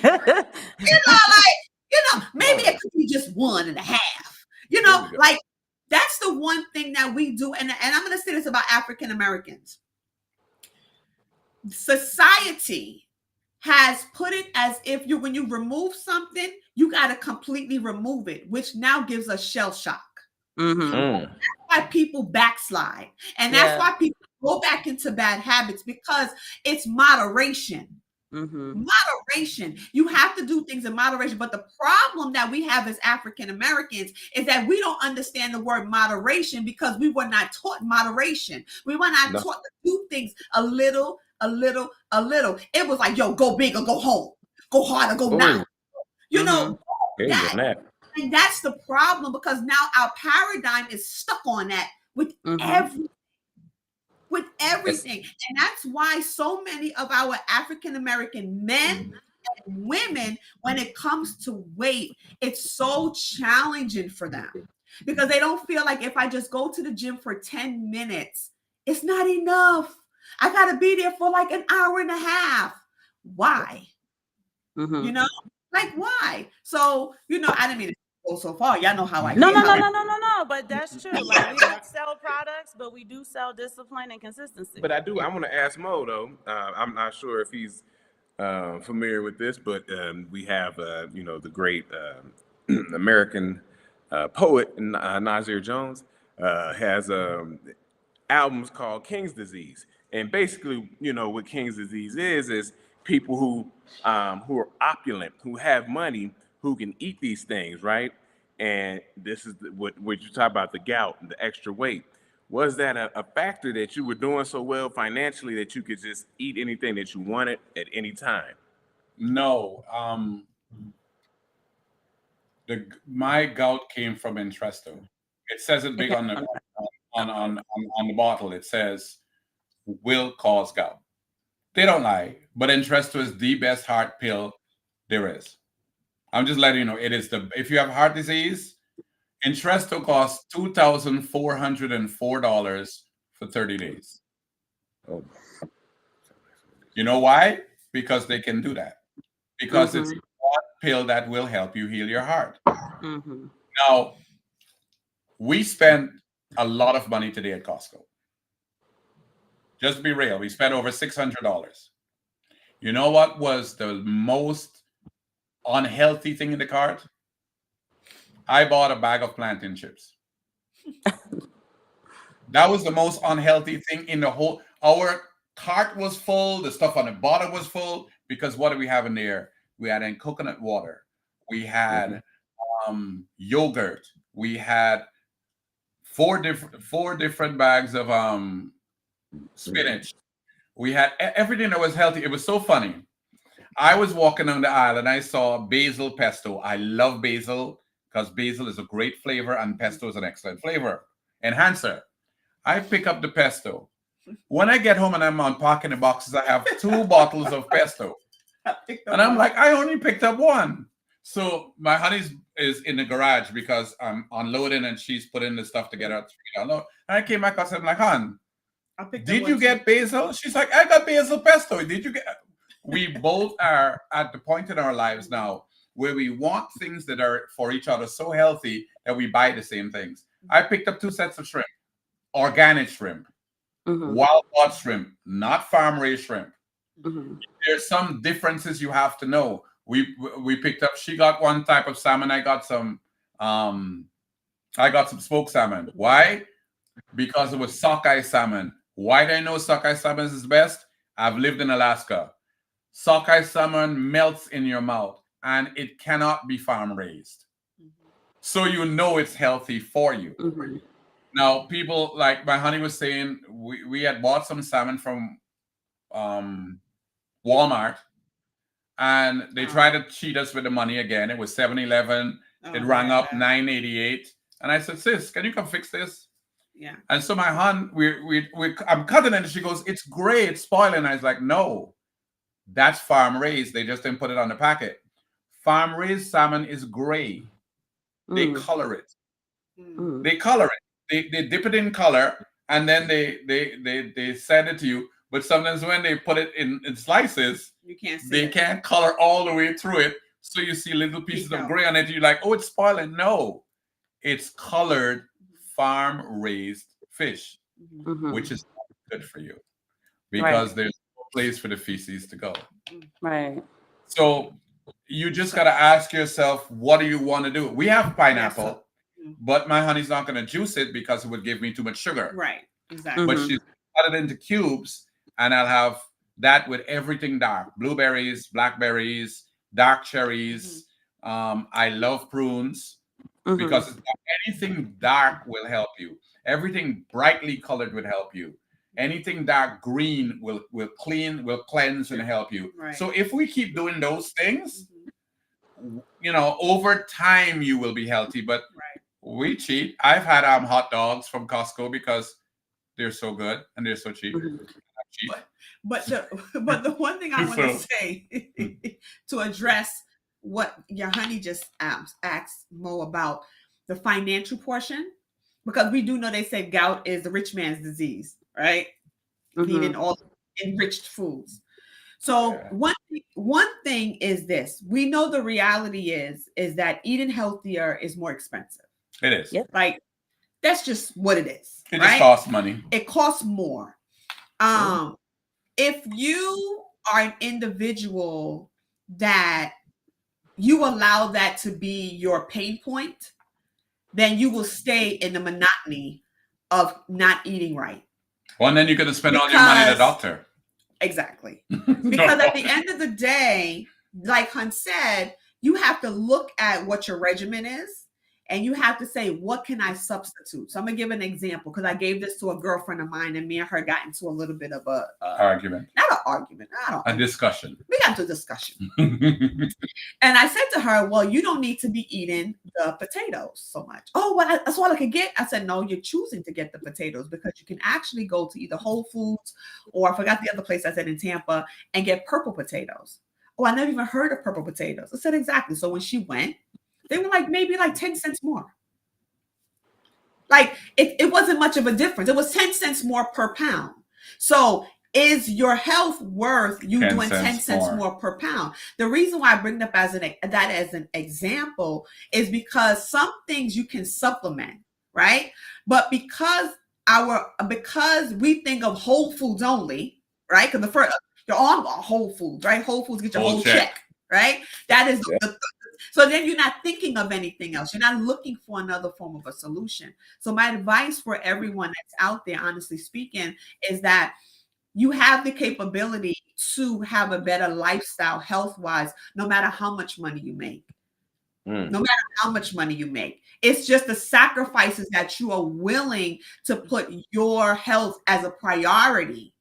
Maybe it could be just 1.5. Like that's the one thing that we do. And I'm gonna say this about African Americans. Society has put it as if when you remove something, you got to completely remove it, which now gives us shell shock. That's why people backslide. And that's why people go back into bad habits, because it's moderation. Moderation. You have to do things in moderation. But the problem that we have as African Americans is that we don't understand the word moderation because we were not taught moderation. We were not taught to do things a little. It was like, yo, go big or go home, go hard or go not. And that's the problem, because now our paradigm is stuck on that with everything. And that's why so many of our African American men and women, when it comes to weight, it's so challenging for them because they don't feel like if I just go to the gym for 10 minutes, it's not enough. I got to be there for like an hour and a half. Why? Like why? So, I didn't mean to go so far. Y'all know how I No. But that's true. Like, we don't sell products, but we do sell discipline and consistency. But I want to ask Mo, though. I'm not sure if he's familiar with this, but we have, the great American poet, Nasir Jones, has albums called King's Disease. And basically, what King's Disease is people who are opulent, who have money, who can eat these things, right? And this is what you talk about, the gout and the extra weight. Was that a factor that you were doing so well financially that you could just eat anything that you wanted at any time? No. My gout came from Entresto. It says it big on the bottle. It says will cause gout. They don't lie, but Entresto is the best heart pill there is. I'm just letting you know it is if you have heart disease, Entresto costs $2,404 for 30 days. Oh. You know why? Because they can do that. Because it's one pill that will help you heal your heart. Now, we spent a lot of money today at Costco. Just be real. We spent over $600. You know what was the most unhealthy thing in the cart? I bought a bag of plantain chips. That was the most unhealthy thing in the whole. Our cart was full. The stuff on the bottom was full because what do we have in there? We had coconut water. We had yogurt. We had four different bags of spinach. We had everything that was healthy. It was so funny. I was walking down the aisle and I saw basil pesto. I love basil because basil is a great flavor and pesto is an excellent flavor enhancer. I pick up the pesto. When I get home and I'm unpacking the boxes, I have 2 bottles of pesto. And I'm like, I only picked up 1. So my honey is in the garage because I'm unloading and she's putting the stuff together. And I came back outside and I'm like, hon, did you get basil? She's like, I got basil pesto. Did you get? We both are at the point in our lives now where we want things that are for each other so healthy that we buy the same things. I picked up 2 sets of shrimp, organic shrimp, wild caught shrimp, not farm raised shrimp. There's some differences you have to know. We picked up. She got one type of salmon. I got some smoked salmon. Why? Because it was sockeye salmon. Why do I know sockeye salmon is best? I've lived in Alaska. Sockeye salmon melts in your mouth and it cannot be farm raised. So you know it's healthy for you. Now, people like my honey was saying, we had bought some salmon from Walmart and they tried to cheat us with the money again. It was 7-Eleven. It rang up $9.88. And I said, sis, can you come fix this? Yeah. And so my hun, I'm cutting it and she goes, it's gray, it's spoiling. I was like, no, that's farm raised. They just didn't put it on the packet. Farm raised salmon is gray. They color it. They color it. They dip it in color and then they send it to you. But sometimes when they put it in slices, you can't see they it. can't color all the way through it. So you see little pieces of gray on it. You're like, oh, it's spoiling. No, it's colored farm raised fish, which is good for you because there's no place for the feces to go. Right. So you just got to ask yourself, what do you want to do? We have pineapple, but my honey's not going to juice it because it would give me too much sugar. Right. Exactly. But she's cut it into cubes and I'll have that with everything dark. Blueberries, blackberries, dark cherries. I love prunes. Because anything dark will help you. Everything brightly colored will help you. Anything dark green will cleanse and help you. Right. So if we keep doing those things, over time you will be healthy. But we cheat. I've had hot dogs from Costco because they're so good and they're so cheap. Cheap. But the one thing I want to say to address what your honey just asked Mo about the financial portion, because we do know they say gout is the rich man's disease, right? Eating all enriched foods. So one thing is this: we know the reality is that eating healthier is more expensive. It is. Yep. Like that's just what it is. It just costs money. It costs more. If you are an individual that you allow that to be your pain point, then you will stay in the monotony of not eating right. Well, and then you're going to spend all your money at a doctor. Exactly. Because at the end of the day, like Hun said, you have to look at what your regimen is and you have to say, what can I substitute? So I'm gonna give an example because I gave this to a girlfriend of mine, and me and her got into a little bit of a argument. Not an argument. I don't. A discussion. We got into a discussion. And I said to her, well, you don't need to be eating the potatoes so much. Oh, well, that's all I could get. I said, no, you're choosing to get the potatoes because you can actually go to either Whole Foods or I forgot the other place I said in Tampa and get purple potatoes. Oh, I never even heard of purple potatoes. I said, exactly. So when she went, they were like maybe like 10 cents more. Like it wasn't much of a difference. It was 10 cents more per pound. So is your health worth you doing 10 cents more per pound? The reason why I bring up as an example is because some things you can supplement, right? But because we think of Whole Foods only, right? Because you're on Whole Foods, right? Whole Foods get your whole check, right? That is so then you're not thinking of anything else. You're not looking for another form of a solution. So my advice for everyone that's out there, honestly speaking, is that you have the capability to have a better lifestyle health-wise, no matter how much money you make. No matter how much money you make. It's just the sacrifices that you are willing to put your health as a priority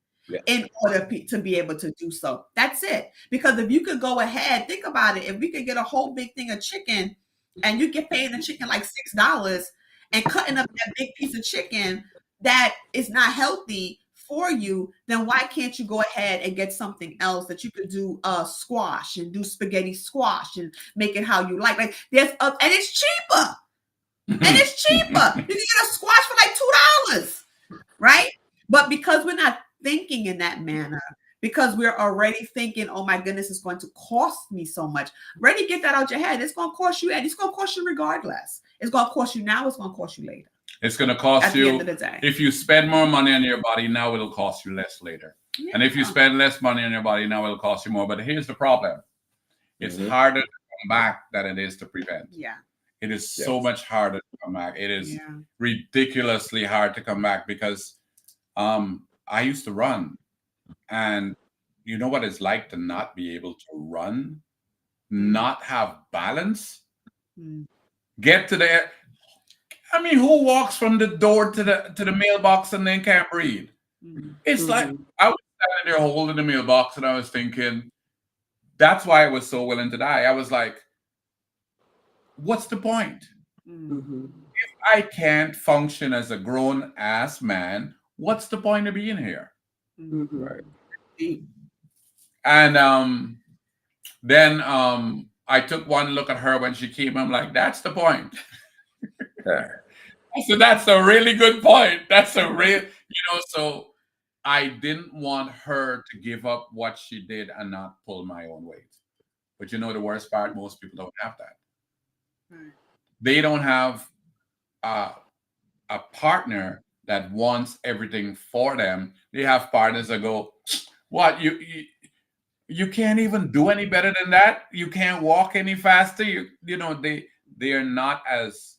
in order to be able to do so. That's it. Because if you could go ahead, think about it. If we could get a whole big thing of chicken and you get paying the chicken like $6 and cutting up that big piece of chicken that is not healthy for you, then why can't you go ahead and get something else that you could do squash and do spaghetti squash and make it how you like there's and it's cheaper. And it's cheaper. You can get a squash for like $2, right? But because we're not thinking in that manner, because we're already thinking, oh my goodness, it's going to cost me so much. Ready, get that out your head. It's going to cost you, and it's going to cost you regardless. It's going to cost you now, it's going to cost you later. It's going to cost at you, the end of the day. If you spend more money on your body now, it'll cost you less later. Yeah. And if you spend less money on your body now, it'll cost you more. But here's the problem. It's harder to come back than it is to prevent. Yeah. It is so much harder to come back. It is ridiculously hard to come back because I used to run. And you know what it's like to not be able to run, not have balance, get to there. I mean, who walks from the door to the mailbox and then can't breathe? It's like I was standing there holding the mailbox and I was thinking, that's why I was so willing to die. I was like, what's the point? If I can't function as a grown ass man, what's the point of being here? Right. And then I took one look at her when she came. I'm like, that's the point. I said, that's a really good point. That's a real, so I didn't want her to give up what she did and not pull my own weight. But the worst part, most people don't have that. Right. They don't have a partner that wants everything for them. They have partners that go, what, you can't even do any better than that? You can't walk any faster? They are not as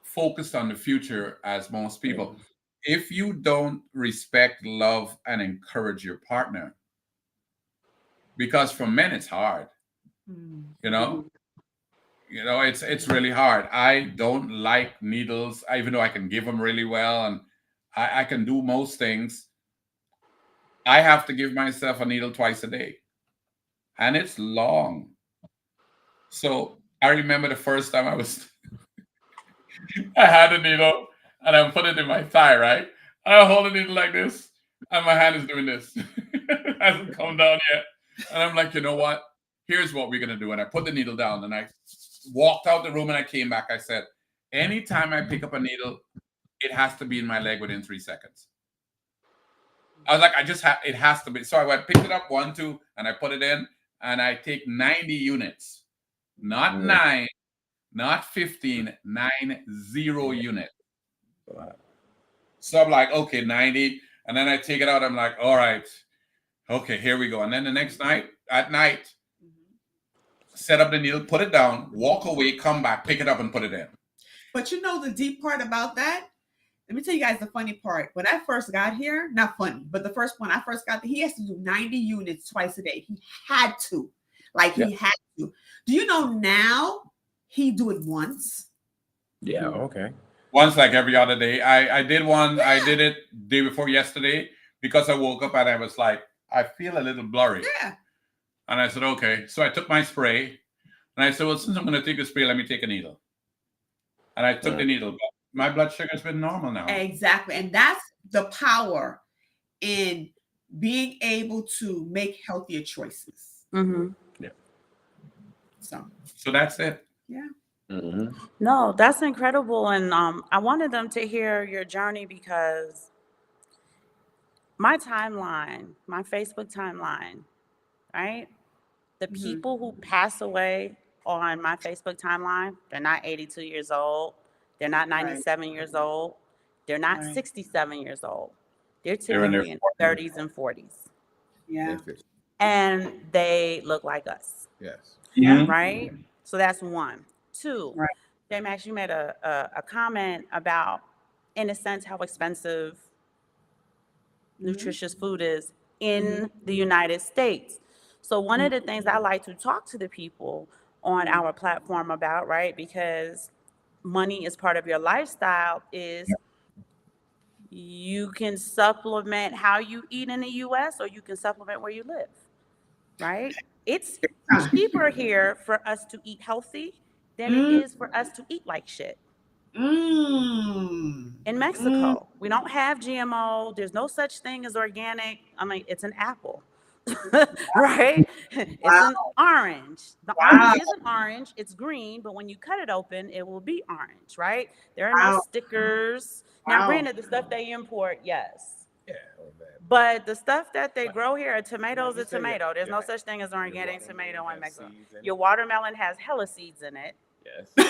focused on the future as most people. If you don't respect, love, and encourage your partner, because for men it's hard, it's really hard. I don't like needles, even though I can give them really well and I can do most things. I have to give myself a needle twice a day, and it's long. So I remember the first time I had a needle and I put it in my thigh, right? I hold the needle like this and my hand is doing this. It hasn't come down yet. And I'm like, you know what? Here's what we're going to do. And I put the needle down and I walked out the room and I came back. I said, anytime I pick up a needle, it has to be in my leg within 3 seconds. I was like, it has to be. So I went, picked it up 1, 2, and I put it in and I take 90 units, not 9. Not 15, 90 units. So I'm like, okay, 90. And then I take it out. I'm like, all right, okay, here we go. And then the next night, set up the needle, put it down, walk away, come back, pick it up and put it in. But the deep part about that, let me tell you guys the funny part. When I first got here, not funny, but the first one I first got there, he has to do 90 units twice a day. He had to. He had to. Do you know now? He do it once. Yeah. Okay. Once, like every other day. I did one. Yeah. I did it day before yesterday because I woke up and I was like, I feel a little blurry. Yeah. And I said, okay. So I took my spray and I said, well, since I'm going to take a spray, let me take a needle. And I took the needle. But my blood sugar's been normal now. Exactly. And that's the power in being able to make healthier choices. Mm-hmm. Yeah. So that's it. Yeah. Mm-hmm. No, that's incredible. And I wanted them to hear your journey because my timeline, my Facebook timeline, right? The people who pass away on my Facebook timeline, they're not 82 years old. They're not 97 years old. They're not 67 years old. They're typically in their 30s and 40s. Yeah. And they look like us. Yes. Yeah. Right? So that's one. Two, JMaxx, you made a comment about, in a sense, how expensive nutritious food is in the United States. So one of the things I like to talk to the people on our platform about, right, because money is part of your lifestyle, is you can supplement how you eat in the US or you can supplement where you live, right? It's cheaper here for us to eat healthy than it is for us to eat like shit. In Mexico, we don't have GMO. There's no such thing as organic. I mean, it's an apple, right? It's an orange. The orange isn't orange. It's green, but when you cut it open, it will be orange, right? There are no stickers. Now, granted, the stuff they import, yes. Yeah. But the stuff that they grow here, a tomato is a tomato. There's no such thing as an organic tomato in Mexico. Your watermelon has hella seeds in it. Yes.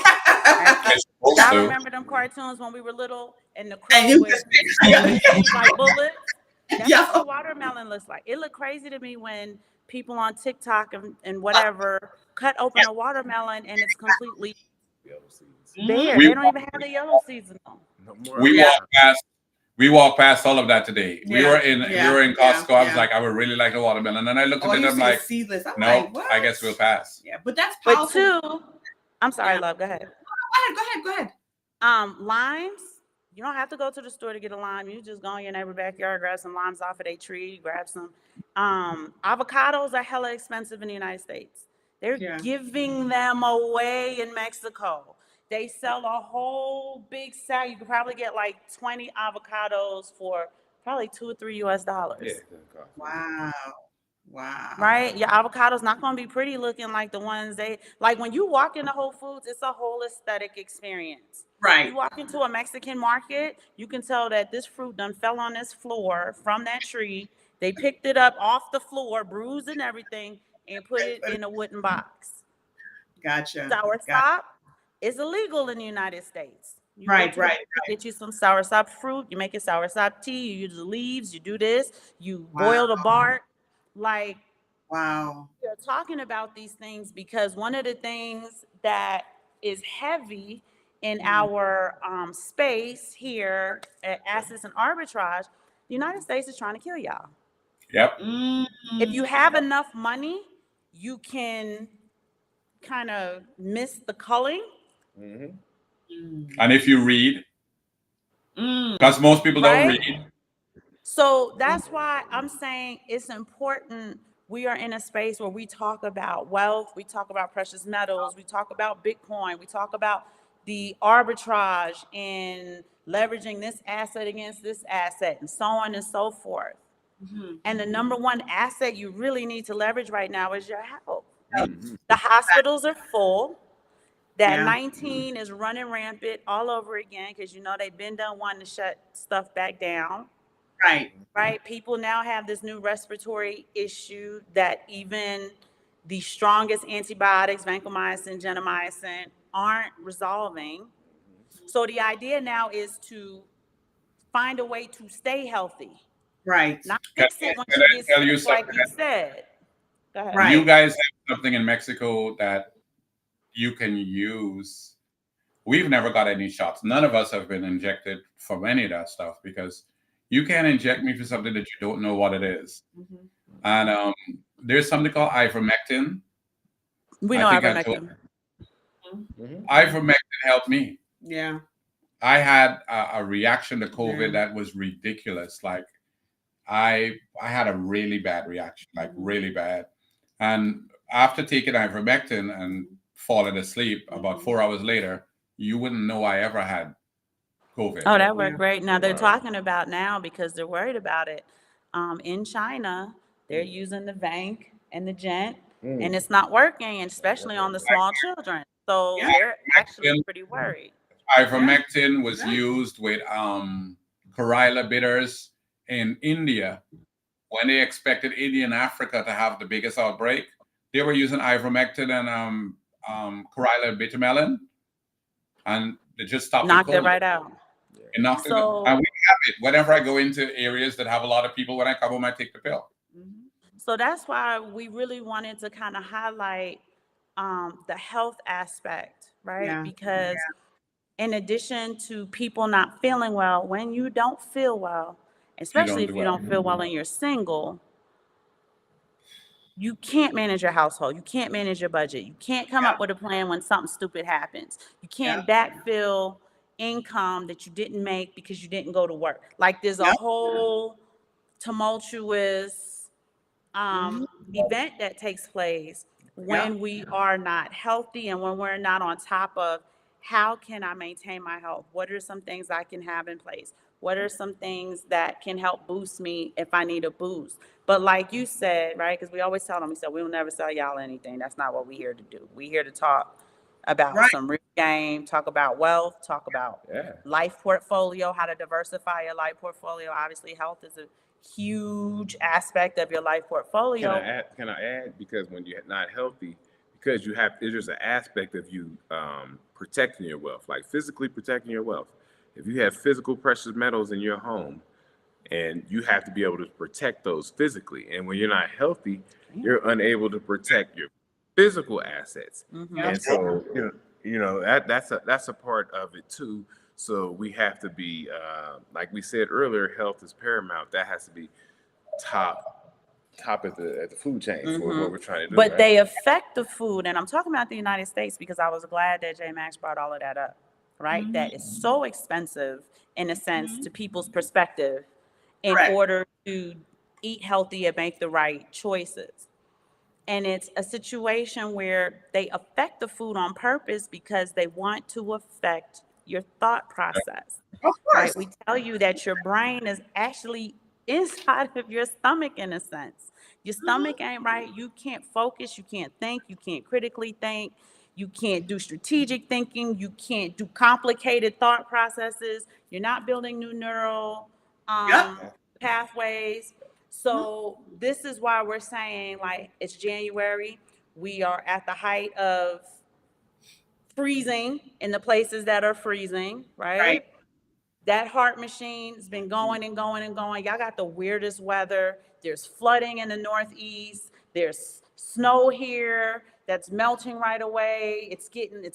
I remember them cartoons when we were little, and the crow would like bullets. That's what the watermelon looks like. It looked crazy to me when people on TikTok and whatever cut open a watermelon and it's completely bare. They don't even have the yellow seeds in them. No more. We walked past all of that today. We were in Costco. I was like, I would really like a watermelon, and I looked at it. I'm like, seedless. no, I guess we'll pass. Yeah, but that's powerful. But two, I'm sorry, love. Go ahead. Go ahead. Limes. You don't have to go to the store to get a lime. You just go in your neighbor's backyard, grab some limes off of their tree, grab some. Avocados are hella expensive in the United States. They're giving them away in Mexico. They sell a whole big sack. You could probably get like 20 avocados for probably $2 or $3 US. Yeah. Wow. Right? Your avocado's not going to be pretty looking like the ones like when you walk into Whole Foods, it's a whole aesthetic experience. Right. You walk into a Mexican market, you can tell that this fruit done fell on this floor from that tree. They picked it up off the floor, bruised and everything, and put it in a wooden box. Gotcha. Soursop is illegal in the United States. Right. Get you some soursop fruit. You make a soursop tea. You use the leaves. You do this. You boil the bark. Like, you're talking about these things because one of the things that is heavy in our space here at Assets and Arbitrage, the United States is trying to kill y'all. Yep. If you have enough money, you can kind of miss the culling. And if you read, because most people don't read. So that's why I'm saying it's important. We are in a space where we talk about wealth, we talk about precious metals, we talk about Bitcoin, we talk about the arbitrage in leveraging this asset against this asset and so on and so forth. And the number one asset you really need to leverage right now is your health. The hospitals are full. That 19 is running rampant all over again because they've been done wanting to shut stuff back down. Right. People now have this new respiratory issue that even the strongest antibiotics, vancomycin, gentamicin, aren't resolving. So the idea now is to find a way to stay healthy. Right. Not fix it when you get sick, like you said. Go ahead. Right. You guys have something in Mexico that you can use. We've never got any shots. None of us have been injected for any of that stuff because you can't inject me for something that you don't know what it is. And there's something called ivermectin. We know ivermectin. Ivermectin helped me. Yeah. I had a reaction to COVID Yeah. that was ridiculous. Like I had a really bad reaction, like really bad. And after taking ivermectin and falling asleep, about 4 hours later, you wouldn't know I ever had COVID. Oh, that Yeah. worked great. Now they're Wow. talking about now because they're worried about it. In China, they're using the Vanc and the Gent, and it's not working, and especially on the small children. So Yeah. they're actually Ivermectin pretty worried. ivermectin was Yeah. used with Corilla bitters in India when they expected India and Africa to have the biggest outbreak. They were using ivermectin and Corilla bitter melon, and they just stopped it Knocked it cold. right out. And knocked it. And we So, have it whenever I go into areas that have a lot of people. When I come home, I take the pill. so that's why we really wanted to kind of highlight the health aspect, right? Yeah. Because in addition to people not feeling well, when you don't feel well, You especially don't if do you well. don't feel well and you're single, you can't manage your household. You can't manage your budget. You can't come up with a plan when something stupid happens. You can't backfill income that you didn't make because you didn't go to work. Like there's a Yep. whole tumultuous event that takes place when we are not healthy and when we're not on top of how can I maintain my health? What are some things I can have in place? What are some things that can help boost me if I need a boost? But like you said, right? Because we always tell them, we said, we'll never sell y'all anything. That's not what we're here to do. We're here to talk about Right. some real game, talk about wealth, talk about Yeah. life portfolio, how to diversify your life portfolio. Obviously, health is a huge aspect of your life portfolio. Can I add? Because when you're not healthy, because you have, there's an aspect of you protecting your wealth, like physically protecting your wealth. If you have physical precious metals in your home, and you have to be able to protect those physically, and when you're not healthy, you're unable to protect your physical assets. And so that's a part of it too. So we have to be like we said earlier, health is paramount. That has to be top at the food chain for what we're trying to do. But right? they affect the food, and I'm talking about the United States because I was glad that JMaxx brought all of that up, right? That is so expensive in a sense to people's perspective in Correct. order to eat healthy and make the right choices. And it's a situation where they affect the food on purpose because they want to affect your thought process, Of right? course. We tell you that your brain is actually inside of your stomach in a sense. Your stomach ain't right. You can't focus. You can't think. You can't critically think. You can't do strategic thinking. You can't do complicated thought processes. You're not building new neural pathways. So this is why we're saying, like, it's January. We are at the height of freezing in the places that are freezing, right? Right. That heart machine's been going and going and going. Y'all got the weirdest weather. There's flooding in the Northeast. There's snow here that's melting right away. It's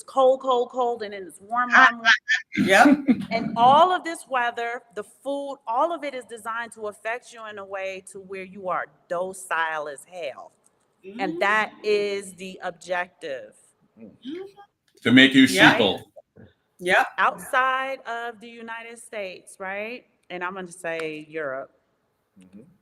cold, cold, cold, and then it's warm, warm, warm. Yep. And all of this weather, the food, all of it is designed to affect you in a way to where you are docile as hell. And that is the objective. To make you Yeah. sheeple. Yep. Outside of the United States, right? And I'm going to say Europe,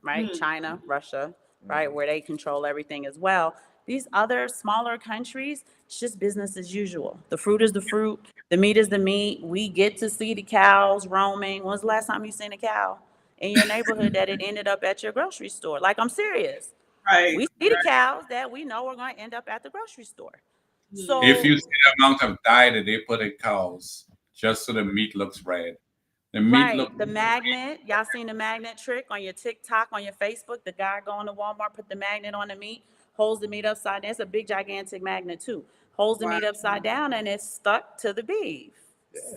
right? China, Russia, right? Where they control everything as well. These other smaller countries, it's just business as usual. The fruit is the fruit, the meat is the meat. We get to see the cows roaming. When's the last time you seen a cow in your neighborhood that it ended up at your grocery store? Like, I'm serious. Right. We see the cows that we know are going to end up at the grocery store. So If you see the amount of dye that they put in cows just so the meat looks red, the meat right, looks the magnet, y'all seen the magnet trick on your TikTok, on your Facebook? The guy going to Walmart, put the magnet on the meat, holds the meat upside down. It's a big, gigantic magnet too. Holds the meat upside down and it's stuck to the beef.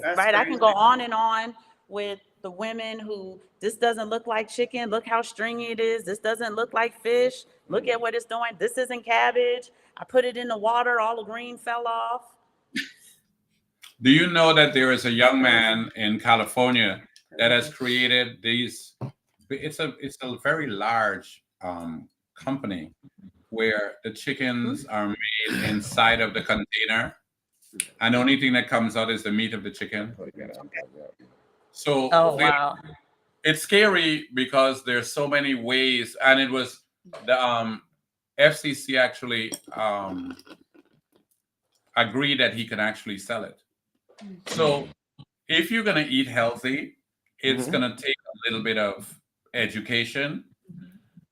That's Right? I crazy. can go on and on with the women who, this doesn't look like chicken. Look how stringy it is. This doesn't look like fish. Look at what it's doing. This isn't cabbage. I put it in the water. All the green fell off. Do you know that there is a young man in California that has created these? It's a very large company where the chickens are made inside of the container, and the only thing that comes out is the meat of the chicken. So Oh, wow. it's scary because there's so many ways, and it was the FCC actually agreed that he can actually sell it. So if you're gonna eat healthy, it's gonna take a little bit of education.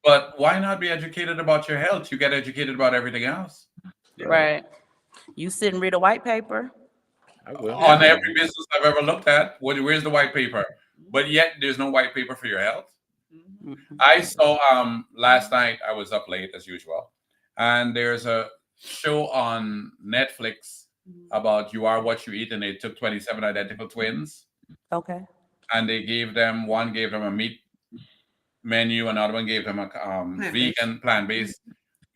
But why not be educated about your health? You get educated about everything else. Right. You sit and read a white paper. I will. On every business I've ever looked at, where's the white paper? But yet there's no white paper for your health. I saw last night, I was up late as usual, and there's a show on Netflix about You Are What You Eat, and they took 27 identical twins. Okay. And one gave them a meat menu, another one gave them a vegan plant-based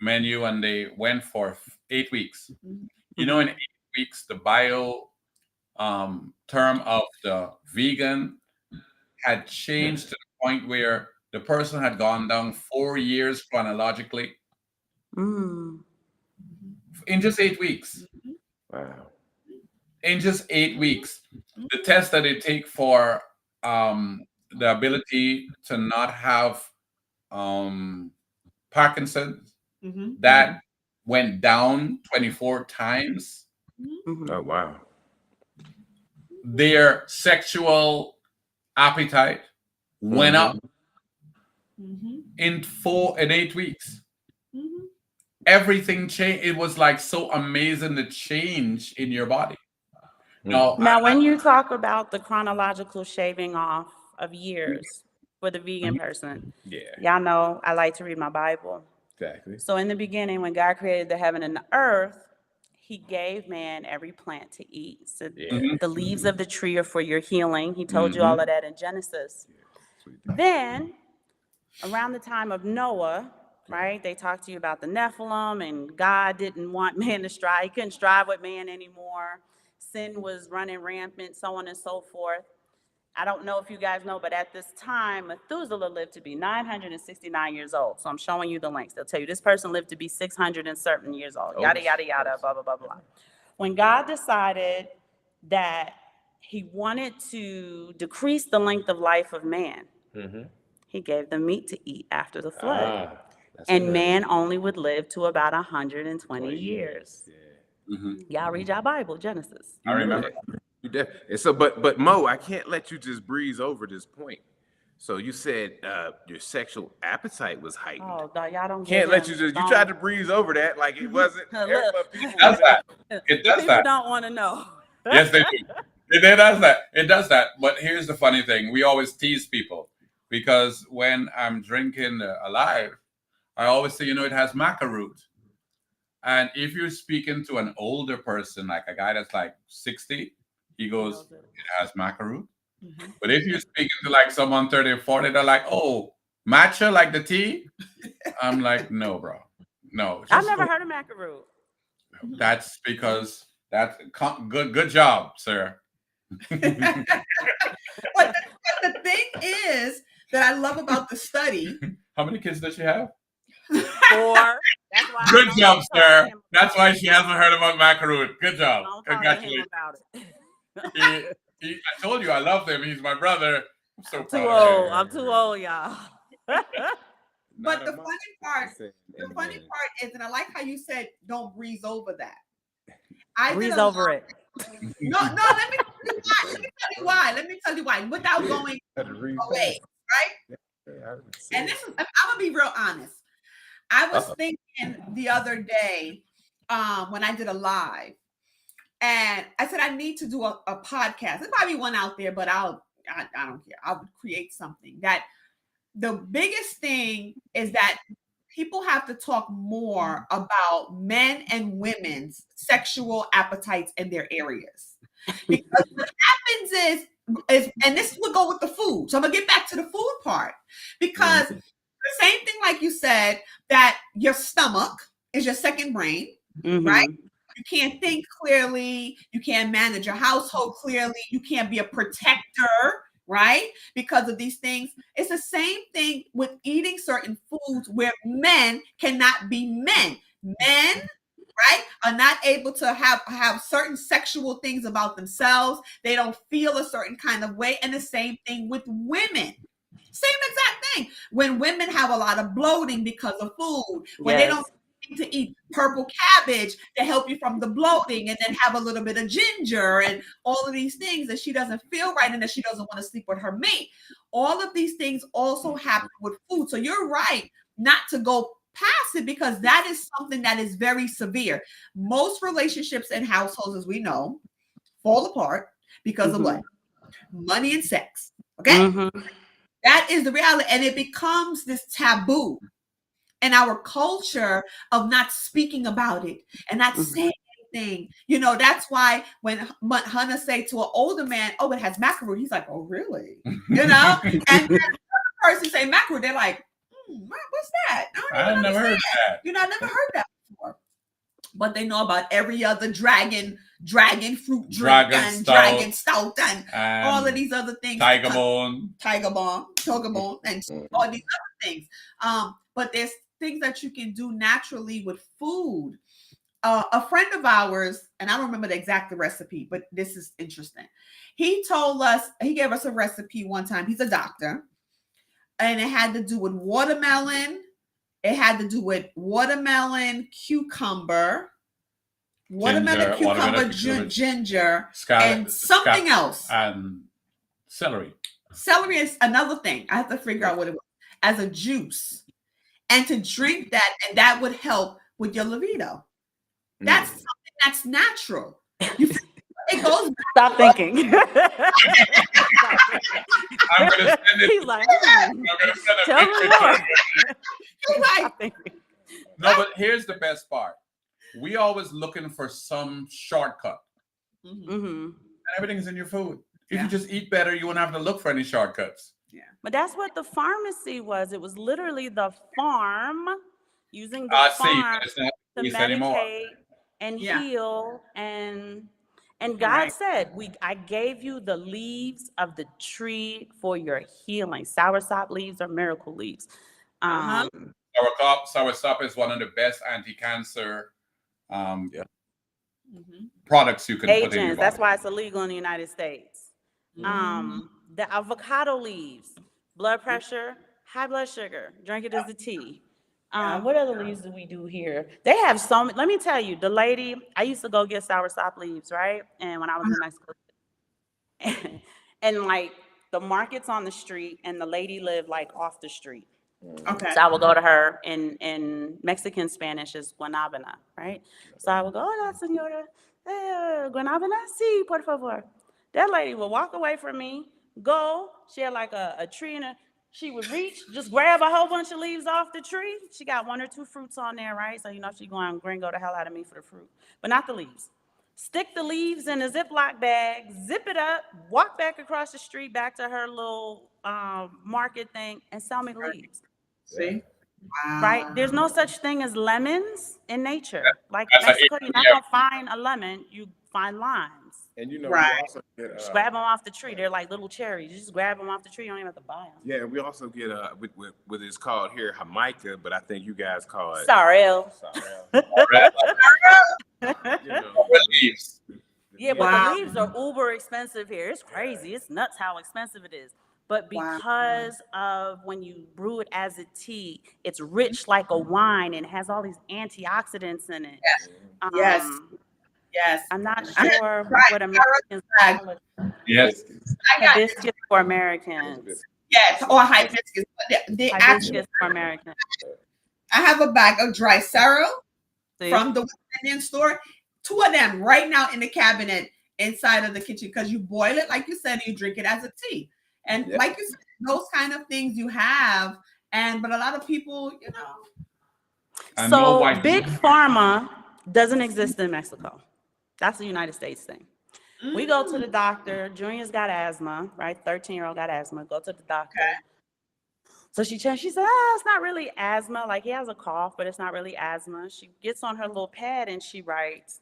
menu, and they went for 8 weeks. You know, in 8 weeks, the bio term of the vegan had changed to the point where the person had gone down 4 years chronologically in just 8 weeks. Wow. In just 8 weeks. The test that they take for the ability to not have Parkinson's, that went down 24 times. Oh, wow. Their sexual appetite went up in 8 weeks. Everything changed. It was like so amazing, the change in your body. Now, when you talk about the chronological shaving off of years for the vegan person, y'all know I like to read my Bible. Exactly. So in the beginning, when God created the heaven and the earth, he gave man every plant to eat. So the leaves of the tree are for your healing. He told you all of that in Genesis. Then, around the time of Noah, right, they talked to you about the Nephilim, and God didn't want man to strive. He couldn't strive with man anymore. Sin was running rampant, so on and so forth. I don't know if you guys know, but at this time, Methuselah lived to be 969 years old. So I'm showing you the links. They'll tell you this person lived to be 600 and certain years old, yada, yada, yada, blah, blah, blah, blah. When God decided that he wanted to decrease the length of life of man, he gave them meat to eat after the flood. And man only would live to about 120 years. Y'all read your Bible, Genesis. I remember. So, but Mo, I can't let you just breeze over this point. So you said your sexual appetite was heightened. Oh, y'all don't Can't let you just. You tried to breeze over that like it wasn't. It does that. It does People that. don't want to know. Yes, they do. It does that. It does that. But here's the funny thing: we always tease people because when I'm drinking Alive, I always say, it has maca root. And if you're speaking to an older person, like a guy that's like 60, he goes, it has maca root. But if you're speaking to like someone 30 or 40, they're like, oh, matcha, like the tea? I'm like, no, bro. No. I've never heard of maca root. That's because that's good job, sir. But the thing is that I love about the study. How many kids does she have? 4. That's why Good job, sir. That's why she hasn't heard about macaroon. Good job. Congratulations. I told you I love him. He's my brother. I'm so proud. I'm too old, y'all. But the funny part is, and I like how you said, don't breeze over that. Breeze over it. No, let me tell you why. Without going away, right? And this is, I'm gonna be real honest. I was thinking the other day when I did a live, and I said I need to do a podcast. There's probably one out there, but I don't care. I'll create something. That the biggest thing is that people have to talk more about men and women's sexual appetites in their areas. Because what happens is, and this will go with the food. So I'm gonna get back to the food part, because the same thing, like you said, that your stomach is your second brain, right? You can't think clearly. You can't manage your household clearly. You can't be a protector, right? Because of these things. It's the same thing with eating certain foods where men cannot be men. Men right, are not able to have certain sexual things about themselves. They don't feel a certain kind of way. And the same thing with women. Same exact thing. When women have a lot of bloating because of food, when they don't need to eat purple cabbage to help you from the bloating, and then have a little bit of ginger and all of these things that she doesn't feel right and that she doesn't want to sleep with her mate. All of these things also happen with food. So you're right not to go past it, because that is something that is very severe. Most relationships and households, as we know, fall apart because of what? Money and sex. Okay? That is the reality. And it becomes this taboo in our culture of not speaking about it and not saying anything. You know, that's why when Hannah say to an older man, oh, it has macaroon, he's like, oh, really? You know? And then the person say macaroon, they're like, what's that? I've never heard that. You know, I never heard that before. But they know about every other dragon fruit drink and dragon stout and all of these other things. Tiger bone, and all these other things. But there's things that you can do naturally with food. A friend of ours, and I don't remember the exact recipe, but this is interesting. He gave us a recipe one time. He's a doctor, and it had to do with watermelon. It had to do with watermelon, cucumber, ginger, and something else. And celery. Celery is another thing. I have to figure out what it was. As a juice. And to drink that, and that would help with your libido. That's something that's natural. It goes back. Stop thinking. I'm going to send it. He's like, tell me more. No, but here's the best part. We always looking for some shortcut. And everything's in your food. If you just eat better, you won't have to look for any shortcuts. Yeah. But that's what the pharmacy was. It was literally the farm using the farm to medicate and heal. And God said, I gave you the leaves of the tree for your healing. Soursop leaves are miracle leaves. Soursop is one of the best anti-cancer products you can put in your body. That's why it's illegal in the United States. The avocado leaves, blood pressure, high blood sugar, drink it as a tea. What other leaves do we do here? They have so many. Let me tell you, the lady, I used to go get soursop leaves, right? And when I was in Mexico, and like the market's on the street, and the lady lived like off the street. Okay. So I would go to her in Mexican Spanish is guanábana, right? So I would go, hola, señora, guanábana, sí, por favor. That lady would walk away from me, go, she had like a tree in her, she would reach, just grab a whole bunch of leaves off the tree. She got 1 or 2 fruits on there, right? So, you know, she's going to gringo the hell out of me for the fruit, but not the leaves. Stick the leaves in a Ziploc bag, zip it up, walk back across the street, back to her little market thing, and sell me the leaves. See? Wow. Right? There's no such thing as lemons in nature. Like Mexico, you're not going to find a lemon, you find limes. And you know, we also get just grab them off the tree. They're like little cherries. You just grab them off the tree. You don't even have to buy them. Yeah, and we also get what it's called here Jamaica, but I think you guys call it sorrel. Leaves. Yeah, but the leaves are uber expensive here. It's crazy. It's nuts how expensive it is. But because of when you brew it as a tea, it's rich like a wine and it has all these antioxidants in it. Yes. I'm not sure what Americans call it. Yes. Hibiscus for Americans. Yes, or hibiscus. Hibiscus for Americans. I have a bag of dry sorrel from the West Indian store. 2 of them right now in the cabinet inside of the kitchen, because you boil it, like you said, and you drink it as a tea. And like you said, those kind of things you have. But a lot of people, you know. So big pharma doesn't exist in Mexico. That's the United States thing. We go to the doctor. Junior's got asthma, right? 13-year-old got asthma. Go to the doctor. Okay. So she said, it's not really asthma. Like he has a cough, but it's not really asthma. She gets on her little pad and she writes,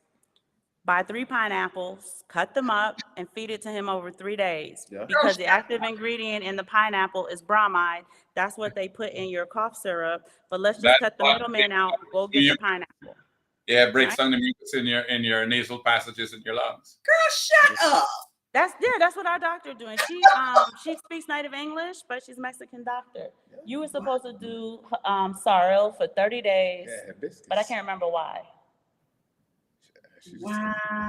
buy 3 pineapples, cut them up, and feed it to him over 3 days. Yeah. Because the active ingredient in the pineapple is bromide. That's what they put in your cough syrup. But let's just cut the middleman out. Go get the pineapple. Yeah, it breaks Right. down the mucus in your nasal passages in your lungs. Girl, shut up. That's what our doctor doing. She speaks native English, but she's a Mexican doctor. You were supposed to do sorrel for 30 days, Yeah, hibiscus. but I can't remember why. Wow.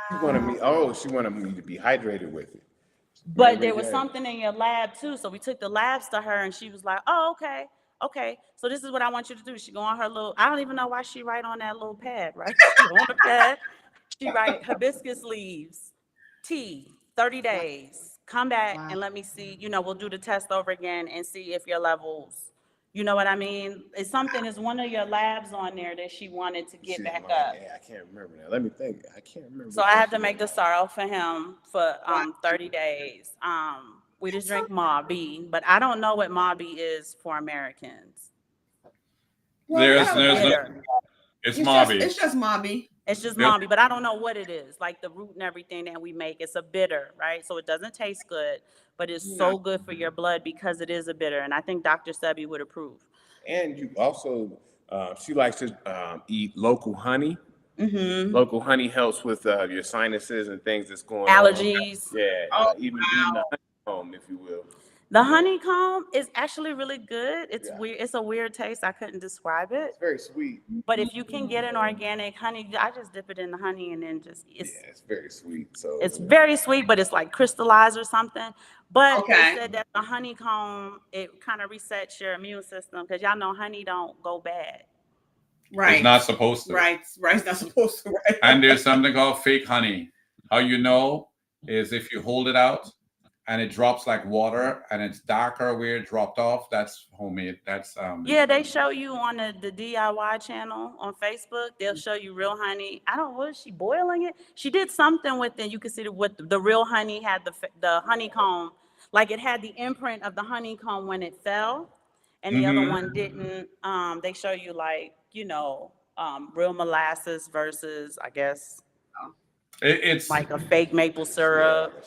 She wanted me to be hydrated with it. But there was Yeah. something in your lab too. So we took the labs to her and she was like, oh, okay. So this is what I want you to do. She go on her little, I don't even know why she write on that little pad, right? She on the pad, she write hibiscus leaves, tea, 30 days. Come back and let me see, we'll do the test over again and see if your levels, you know what I mean? It's one of your labs on there that she wanted to get back up. Yeah, I can't remember now. Let me think. I can't remember. So I had to make the sorrel for him for 30 days. We just drink Mabi, but I don't know what Mabi is for Americans. There's Bitter. it's Mabi. It's just Mabi. It's just Yep. Mabi, but I don't know what it is. Like the root and everything that we make, it's a bitter, right? So it doesn't taste good, but it's so good for your blood because it is a bitter. And I think Dr. Sebi would approve. And you also, she likes to eat local honey. Mm-hmm. Local honey helps with your sinuses and things that's going Allergies. on. Yeah, even eating the honeycomb, if you will. The honeycomb is actually really good. It's weird. It's a weird taste. I couldn't describe it. It's very sweet. But if you can get an organic honey, I just dip it in the honey and then it's very sweet. So it's very sweet, but it's like crystallized or something. But Okay. they said that the honeycomb, it kind of resets your immune system because y'all know honey don't go bad. Right. It's not supposed to. Right. It's not supposed to. Right. And there's something called fake honey. How you know is if you hold it out and it drops like water and it's darker where it dropped off, that's homemade. That's Yeah, they show you on the DIY channel on Facebook. They'll show you real honey. I don't know, was she boiling it? She did something with it. You can see the real honey had the honeycomb, like it had the imprint of the honeycomb when it fell, and the other one didn't. They show you like, real molasses versus, I guess, it's like a fake maple syrup.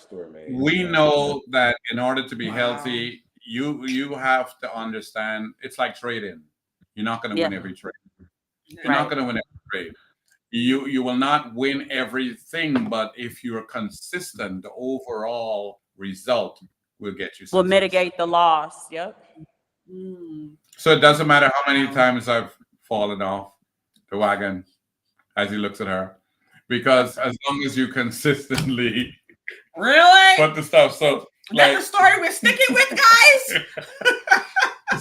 we know that in order to be healthy, you have to understand it's like trading. You're not going to win every trade. You're not going to win every trade. You will not win everything, but if you're consistent, the overall result will get you success. Will mitigate the loss. Yep. So it doesn't matter how many times I've fallen off the wagon, as he looks at her, because as long as you consistently put the stuff. So that's the story we're sticking with, guys.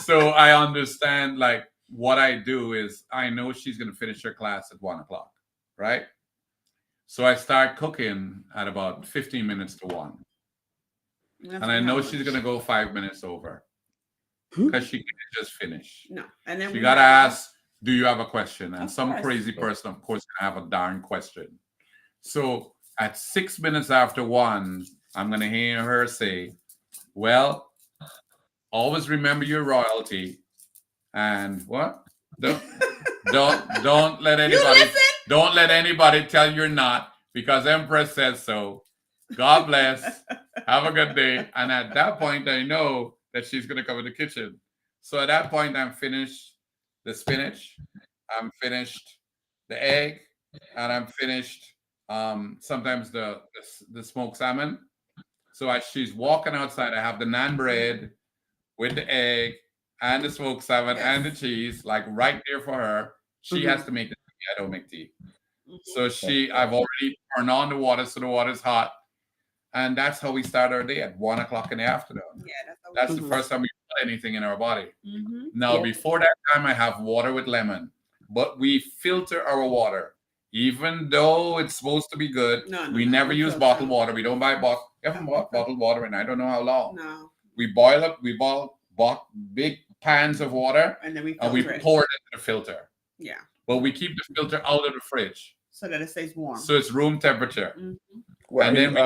So I understand, like, what I do is I know she's going to finish her class at 1:00, right? So I start cooking at about 15 minutes to 1. And I know she's going to go 5 minutes over because she can't just finish. No. And then you got to ask, do you have a question? And some crazy person, of course, can have a darn question. So at 6 minutes after 1, I'm going to hear her say, well, always remember your royalty. And what? Don't let anybody tell you're not, because Empress says so. God bless. Have a good day. And at that point, I know that she's going to come in the kitchen. So at that point, I'm finished the spinach, I'm finished the egg, and I'm finished sometimes the smoked salmon. So as she's walking outside, I have the naan bread with the egg and the smoked salmon and the cheese, like right there for her. She has to make the tea. I don't make tea. So I've already turned on the water, so the water's hot. And that's how we start our day at 1:00 in the afternoon. Yeah, that's the first time we put anything in our body. Now, before that time, I have water with lemon, but we filter our water. Even though it's supposed to be good, we never use bottled water. We don't buy bottled water, and I don't know how long. No. We bought big pans of water, and then we pour it into the filter. Yeah. But we keep the filter out of the fridge so that it stays warm. So it's room temperature. Well, and then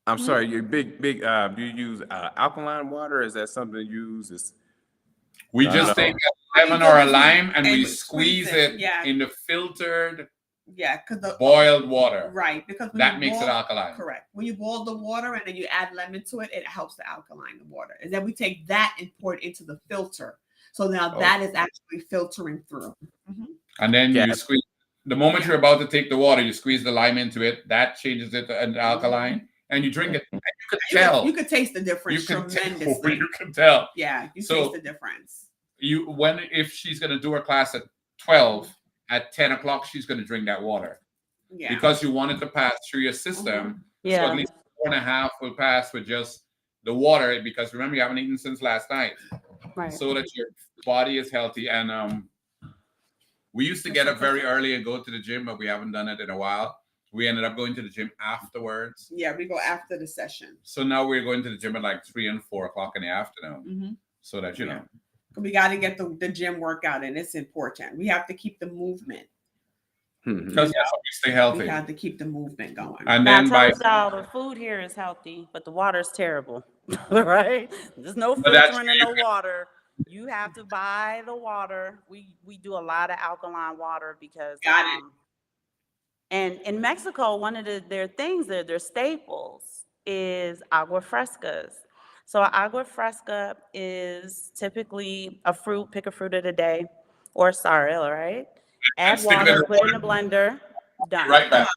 I'm sorry, you big. Do you use alkaline water? Is that something you use? We just take a lemon or a lime and we squeeze it in the filtered, because the boiled water. Right, because that makes it alkaline. Correct. When you boil the water and then you add lemon to it, it helps to alkaline the water. And then we take that and pour it into the filter. So now that is actually filtering through. And then you Yes. squeeze. The moment you're about to take the water, you squeeze the lime into it. That changes it to an alkaline, and you drink it. And you could tell. You could taste the difference You can tremendously. you can tell. Yeah, you So- taste the difference. If she's gonna do her class at 12, at 10 o'clock, she's gonna drink that water Yeah. because you want it to pass through your system. So Yeah. at least 4.5 will pass with just the water, because remember, you haven't eaten since last night, Right. so that your body is healthy. And we used to get up very early and go to the gym, but we haven't done it in a while. We ended up going to the gym afterwards. Yeah, we go after the session. So now we're going to the gym at like 3 and 4 o'clock in the afternoon, Mm-hmm. so that you know. We got to get the gym workout in. It's important. We have to keep the movement. Because that's how we stay healthy. We have to keep the movement going. And Now, then I told y'all the food here is healthy, but the water's terrible, right? There's no But that's filtering in the water. You have to buy the water. We do a lot of alkaline water because Got it. and in Mexico, one of their things, their staples is agua frescas. So agua fresca is typically a fruit, pick a fruit of the day, or sorrel, right? Add stick it in water, the put it in a blender, done. right back.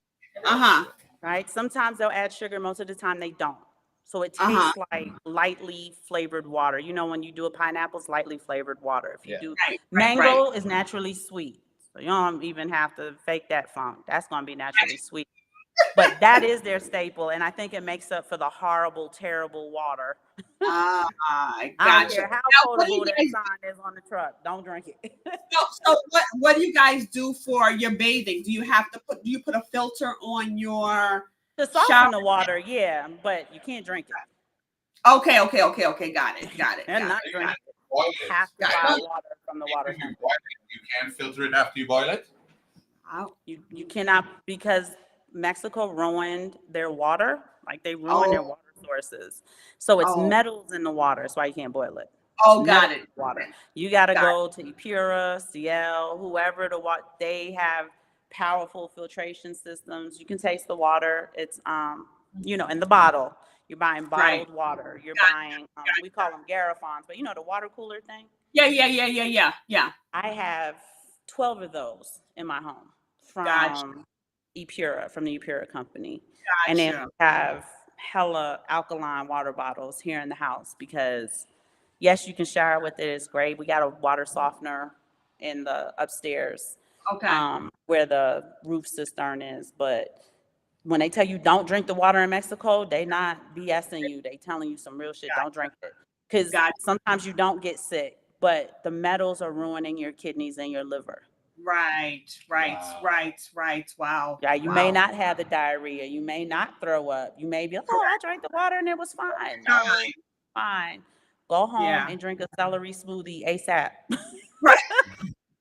Right? Sometimes they'll add sugar, most of the time they don't. So it tastes Uh-huh. like lightly flavored water. You know, when you do a pineapple, it's lightly flavored water. If you Yeah. do Right, mango is naturally sweet. So you don't even have to fake that funk. That's going to be naturally sweet. But that is their staple. And I think it makes up for the horrible, terrible water. I I don't gotcha. care how Now, what do potable you that guys sign is on the truck. Don't drink it. So what do you guys do for your bathing? Do you put a filter on your? To soften Shower. the water, yeah, but you can't drink it. Okay. Got it. And not it, drink got it. Boil You it. have to Got buy it. water from the water If you company. boil it, you can't filter it after you boil it. You cannot, because Mexico ruined their water, like they ruined their Oh. water sources. So it's Oh. metals in the water. That's why you can't boil it. Oh, got Metals it. in the water. You got to Got go to Epura, Ciel, whoever they have powerful filtration systems. You can taste the water. It's in the bottle. You're buying bottled water. You're buying we call them garrafons, but you know the water cooler thing. Yeah. I have 12 of those in my home from Gotcha. Epura, from the Epura company. And then Gotcha. we have hella alkaline water bottles here in the house because, yes, you can shower with it. It's great. We got a water softener in the upstairs Okay. where the roof cistern is. But when they tell you don't drink the water in Mexico, they not BSing you. They telling you some real shit. Don't drink it. Because Gotcha. sometimes you don't get sick, but the metals are ruining your kidneys and your liver. Right. Wow. Yeah, you may not have the diarrhea. You may not throw up. You may be like, oh, I drank the water and it was fine. No, fine. Go home Yeah. and drink a celery smoothie ASAP. Right.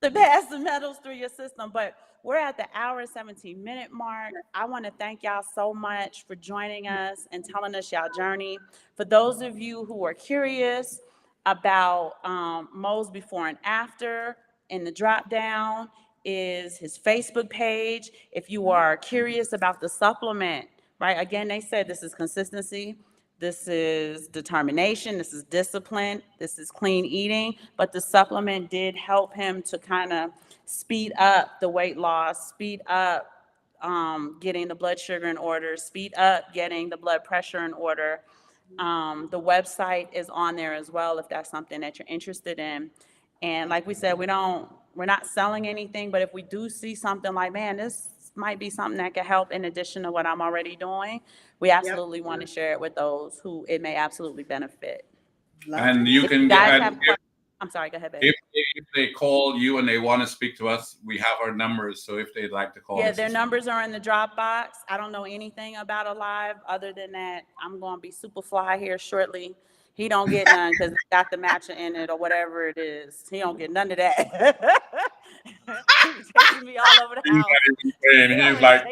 To pass the metals through your system. But we're at the hour and 17-minute mark. I want to thank y'all so much for joining us and telling us y'all journey. For those of you who are curious about Moe's before and after, in the drop down is his Facebook page. If you are curious about the supplement, right? Again, they said this is consistency. This is determination. This is discipline. This is clean eating. But the supplement did help him to kind of speed up the weight loss, speed up getting the blood sugar in order, speed up getting the blood pressure in order. The website is on there as well if that's something that you're interested in. And like we said, we're not selling anything, but if we do see something like, man, this might be something that could help in addition to what I'm already doing, we absolutely want to share it with those who it may absolutely benefit. And you If can you guys get, have questions, I'm sorry, go ahead, baby. if they call you and they want to speak to us, we have our numbers. So if they'd like to call Yeah, us, their numbers are in the Dropbox. I don't know anything about Alive other than that I'm going to be super fly here shortly. He don't get none because he got the matcha in it or whatever it is. He don't get none of that. He's chasing me all over the house. and he's like,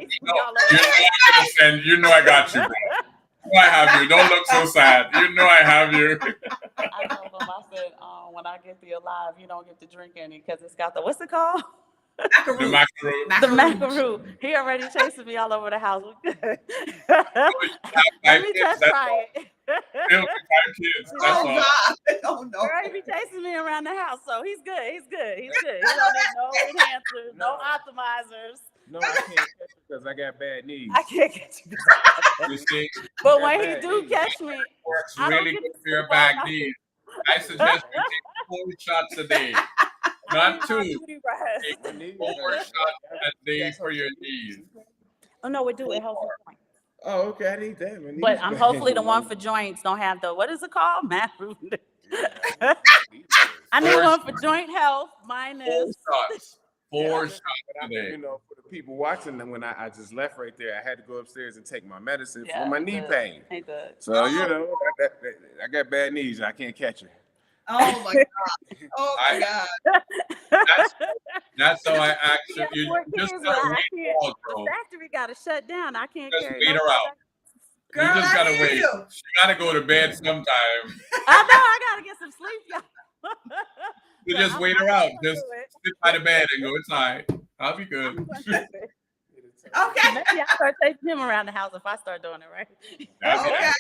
you know I got you, bro. You know I have you. Don't look so sad. You know I have you. I told him, I said, when I get the Alive, you don't get to drink any because it's got what's it called? The macaroon. The macaroon. He already chasing me all over the house. Let me just try it. Still with 5 kids. That's Oh all. God! Oh no! Girl, he be chasing me around the house, so he's good. He's good. He's good. He don't need no enhancers, no optimizers. No, I can't catch it because I got bad knees. I can't get you. You see, But got when he bad do knees. catch me, works I don't really get good to for your sleep all back night. knees. I suggest you take 4 shots a day, I not need my 2. booty rest. Take My knees 4 hurt. shots a day for your knees. Oh no, we do it healthy point. Oh, okay. I need that. My knees But I'm bad. hopefully the one for joints don't have the, what is it called? I need Four one for joint health. Mine 4 is. shots. 4 shots But a day. you know, for the people watching, when I just left right there, I had to go upstairs and take my medicine Yeah, for my knee pain. Ain't good. So, you know, I got bad knees. I can't catch it. Oh my God! Oh my God! That's how I Yeah, actually. You 4 just kids, gotta but I wait, can't. The bro. factory got to shut down. I can't Just carry wait no her out. Girl, You just I gotta hear wait. you. She gotta go to bed sometime. I know I gotta get some sleep, y'all. You But just I'm wait her out. gonna Just do it. sit by the bed and go inside. I'll be I'm good. gonna do it. Okay. Maybe I start taking him around the house if I start doing it right. That's it. Okay.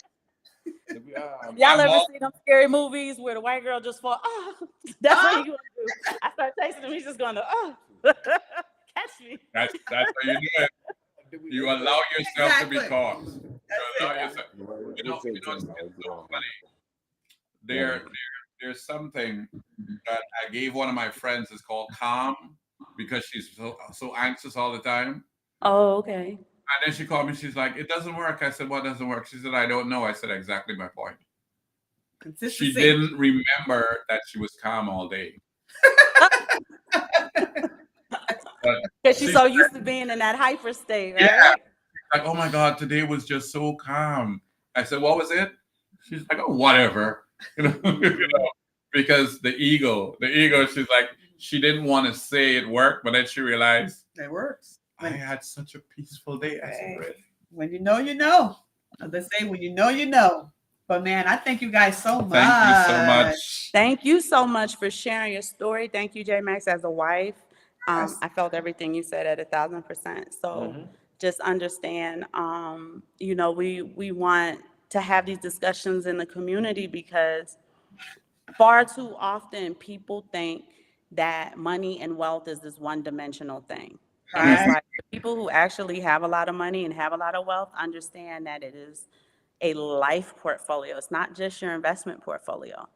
Y'all I'm ever all- see them scary movies where the white girl just fall? Oh, that's what he gonna do. I start chasing him. He's just gonna catch me. That's how you do it. You allow yourself to be Exactly. caught. You allow Yeah. yourself. You know, it's so funny. There's something that I gave one of my friends. It's called calm because she's so anxious all the time. Oh, okay. And then she called me. She's like, "It doesn't work." I said, "What doesn't work?" She said, "I don't know." I said, "Exactly my point." Consistency. She didn't remember that she was calm all day. Because she's so used to being in that hyper state, right? Yeah. Like, oh my God, today was just so calm. I said, what was it? She's like, oh, whatever. You know, because the ego, she's like, she didn't want to say it worked, but then she realized It works. I had such a peaceful day. I said, really? When you know, you know. As they say, when you know, you know. But man, I thank you guys so much. Thank you so much. Thank you so much for sharing your story. Thank you, JMaxx, as a wife. Yes. I felt everything you said at 1,000%. So just understand, you know, we want to have these discussions in the community because far too often people think that money and wealth is this one-dimensional thing. And it's Right. like the people who actually have a lot of money and have a lot of wealth understand that it is a life portfolio. It's not just your investment portfolio.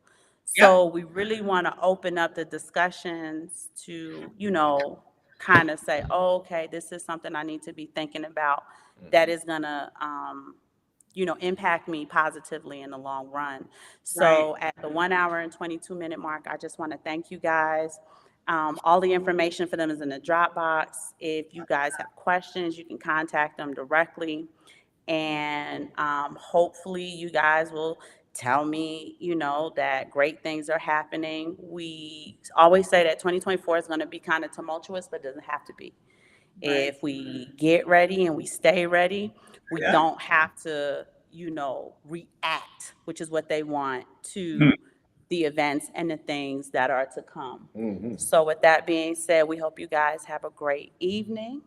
So we really want to open up the discussions to, you know, kind of say, oh, okay, this is something I need to be thinking about that is going to, you know, impact me positively in the long run. So at the 1 hour and 22-minute mark, I just want to thank you guys. All the information for them is in the Dropbox. If you guys have questions, you can contact them directly. And hopefully you guys will tell me, you know, that great things are happening. We always say that 2024 is going to be kind of tumultuous, but it doesn't have to be. If we get ready and we stay ready, we don't have to, you know, react, which is what they want, to the events and the things that are to come. So with that being said, we hope you guys have a great evening,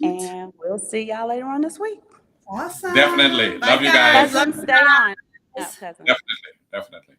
and we'll see y'all later on this week. Awesome. Definitely. Bye, Love you guys. Cousin, stay on. Yeah, cousin. Definitely.